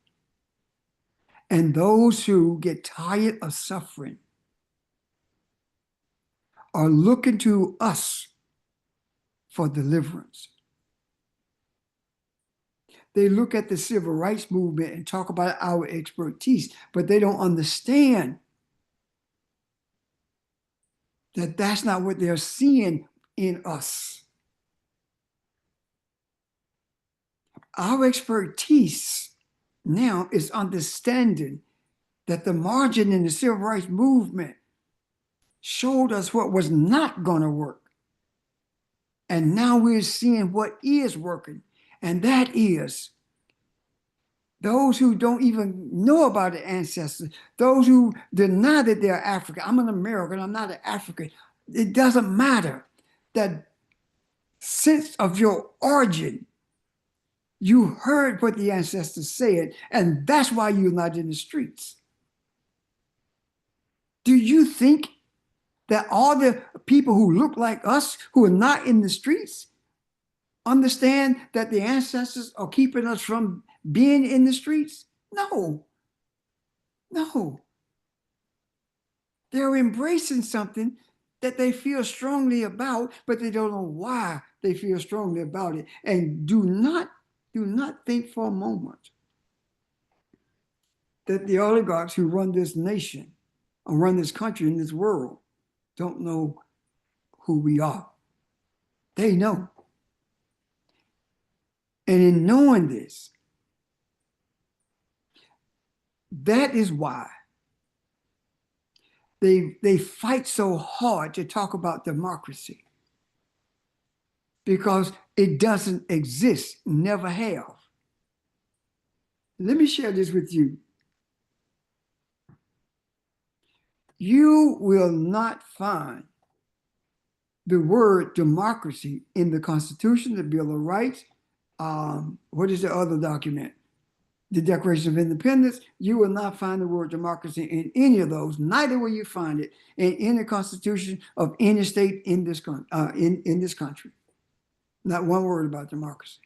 B: And those who get tired of suffering are looking to us for deliverance. They look at the civil rights movement and talk about our expertise, but they don't understand that that's not what they're seeing in us. Our expertise now is understanding that the margin in the civil rights movement showed us what was not going to work. And now we're seeing what is working. And that is those who don't even know about the ancestors, those who deny that they're African. I'm an American, I'm not an African. It doesn't matter. That sense of your origin, you heard what the ancestors said, and that's why you're not in the streets. Do you think that all the people who look like us, who are not in the streets, understand that the ancestors are keeping us from being in the streets? No, no. They're embracing something that they feel strongly about, but they don't know why they feel strongly about it. And do not think for a moment that the oligarchs who run this nation or run this country and this world don't know who we are. They know. And in knowing this, that is why they fight so hard to talk about democracy, because it doesn't exist, never have. Let me share this with you. You will not find the word democracy in the Constitution, the Bill of Rights. What is the other document? The Declaration of Independence. You will not find the word democracy in any of those. Neither will you find it in any Constitution of any state in this country. Not one word about democracy.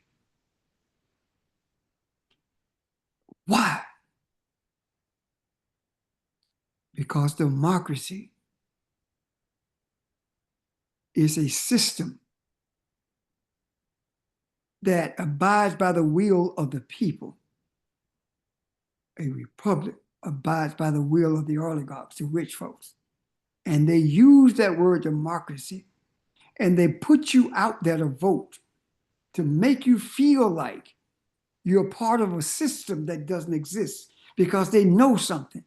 B: Why? Because democracy is a system that abides by the will of the people. A republic abides by the will of the oligarchs, the rich folks. And they use that word democracy, and they put you out there to vote to make you feel like you're part of a system that doesn't exist, because they know something.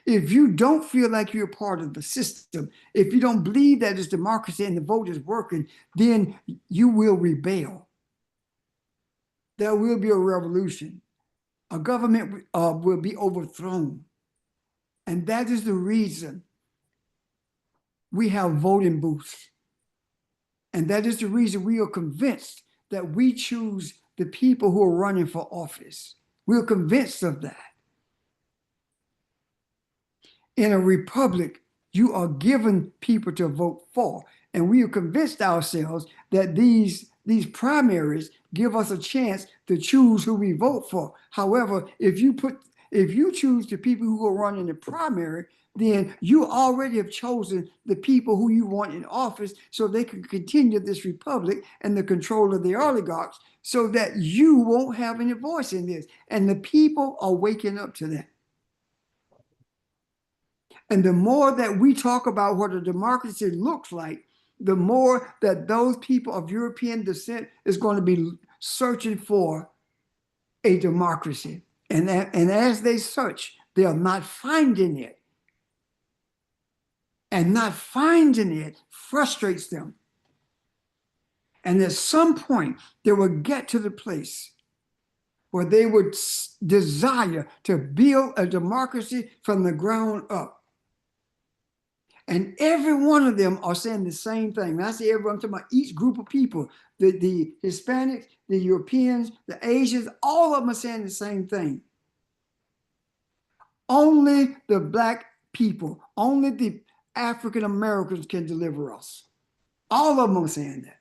B: If you don't feel like you're part of the system, if you don't believe that it's democracy and the vote is working, then you will rebel. There will be a revolution. A government will be overthrown. And that is the reason we have voting booths. And that is the reason we are convinced that we choose the people who are running for office. We're convinced of that. In a republic, you are given people to vote for. And we have convinced ourselves that these primaries give us a chance to choose who we vote for. However, if you choose the people who are running the primary, then you already have chosen the people who you want in office, so they can continue this republic and the control of the oligarchs, so that you won't have any voice in this. And the people are waking up to that. And the more that we talk about what a democracy looks like, the more that those people of European descent is going to be searching for a democracy. And as they search, they are not finding it. And not finding it frustrates them. And at some point, they will get to the place where they would desire to build a democracy from the ground up. And every one of them are saying the same thing. When I say everyone, I'm talking about each group of people, the Hispanics, the Europeans, the Asians, all of them are saying the same thing. Only the Black people, only the African Americans can deliver us. All of them are saying that.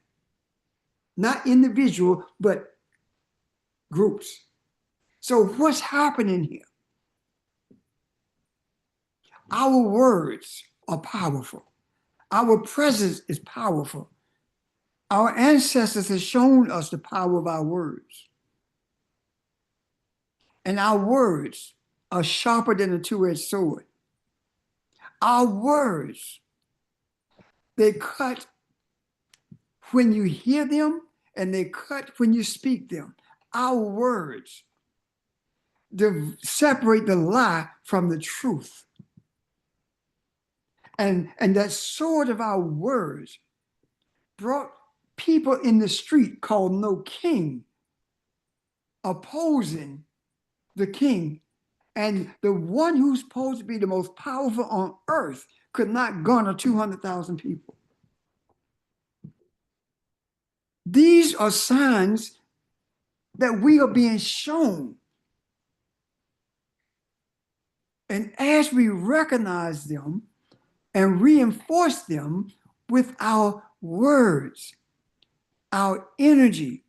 B: Not individual, but groups. So what's happening here? Our words are powerful. Our presence is powerful. Our ancestors have shown us the power of our words. And our words are sharper than a two-edged sword. Our words, they cut when you hear them, and they cut when you speak them. Our words separate the lie from the truth. And that sword of our words brought people in the street called no king, opposing the king. And the one who's supposed to be the most powerful on earth could not garner 200,000 people. These are signs that we are being shown. And as we recognize them and reinforce them with our words, our energy,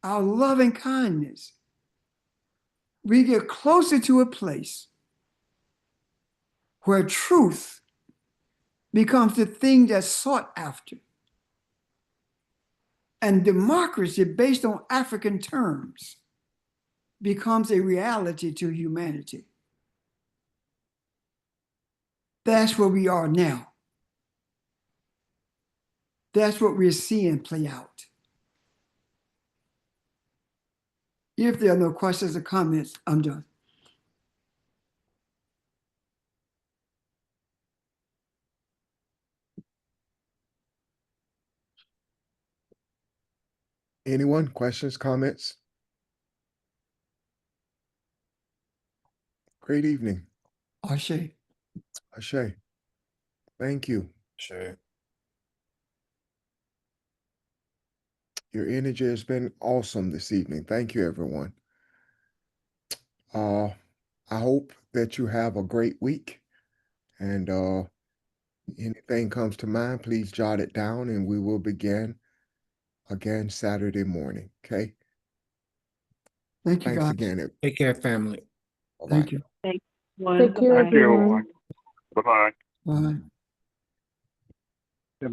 B: our loving kindness, we get closer to a place where truth becomes the thing that's sought after. And democracy, based on African terms, becomes a reality to humanity. That's where we are now. That's what we're seeing play out. If there are no questions or comments, I'm done.
A: Anyone? Questions, comments? Great evening.
B: Ashe.
A: Ashe. Thank you.
D: Sure.
A: Your energy has been awesome this evening. Thank you, everyone. I hope that you have a great week. And anything comes to mind, please jot it down and we will begin again Saturday morning. Okay.
B: Thank you,
A: Thanks
B: guys.
A: again.
D: Take care, family.
B: Thank you.
F: Take care,
C: Thank you,
F: everyone.
C: everyone. Bye-bye.
B: Bye.